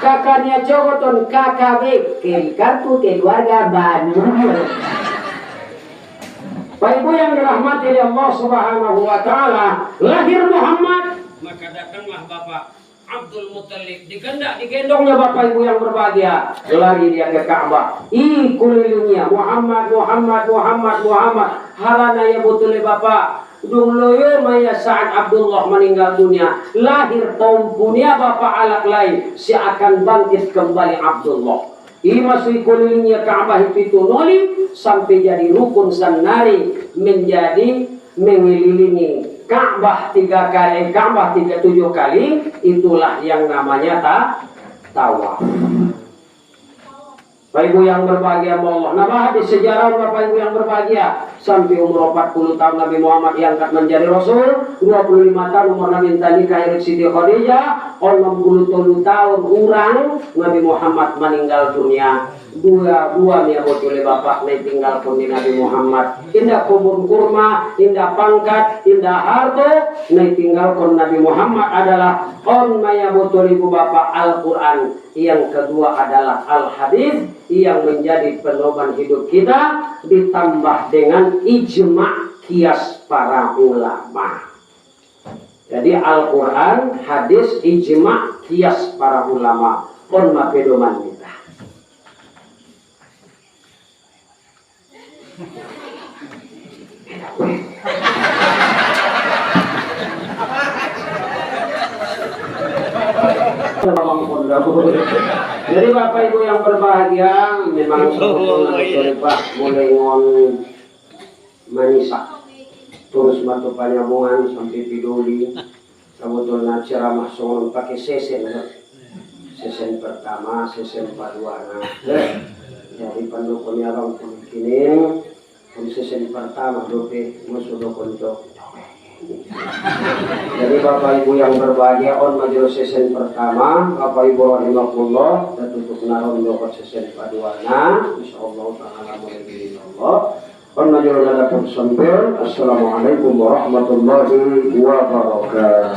Kakaknya cokoton kakak bekel kartu keluarga babi. Bapak ibu yang dirahmati oleh Allah Subhanahu wa taala, lahir Muhammad, maka datanglah bapak Abdul Muttalib, digendongnya bapak ibu yang berbahagia, lari dia ke Ka'bah, kulilingnya Muhammad. Harana ya betul bapak. Dulu maya saat Abdullah meninggal dunia, lahir tompunya bapak alak lain, seakan bangkit kembali Abdullah. Masuk kulilingnya Ka'bah itu noli sampai jadi rukun sanari, menjadi mengelilingi Ka'bah 7 kali, itulah yang namanya tawaf. Bapak ibu yang berbahagia Allah. Nah, hadis sejarah bapak ibu yang berbahagia sampai umur 40 tahun Nabi Muhammad diangkat menjadi Rasul, 25 tahun umur Nabi nikah dengan Siti Khadijah, 60 tahun urang Nabi Muhammad meninggal dunia. Dua nih oleh bapak tinggal pun di Nabi Muhammad. Indah kubur kurma, indah pangkat, indah harta, tinggal pun Nabi Muhammad adalah on maya betul ibu bapak Al-Quran. Yang kedua adalah Al-Hadis yang menjadi pedoman hidup kita, ditambah dengan ijma' kias para ulama. Jadi Al-Quran, hadis, ijma' kias para ulama on ma pedoman kita. Jadi Bapak Ibu yang berbahagia, memang sebetulnya Pak mulai ngon manisak terus matu panyambungan sampai piduli sebetulnya ceramah soal pakai sesen pertama, sesen paduana. Jadi pendukunnya orang kini sesen pertama dope musuh dokonto. Jadi Bapak Ibu yang berbahagia on majelis sesen pertama, Bapak Ibu rahimahullah dan tutup naron dokot sesen paduana, insyaallah taala mulai dari Allah. On majelis ada sampai. Assalamualaikum warahmatullahi wabarakatuh.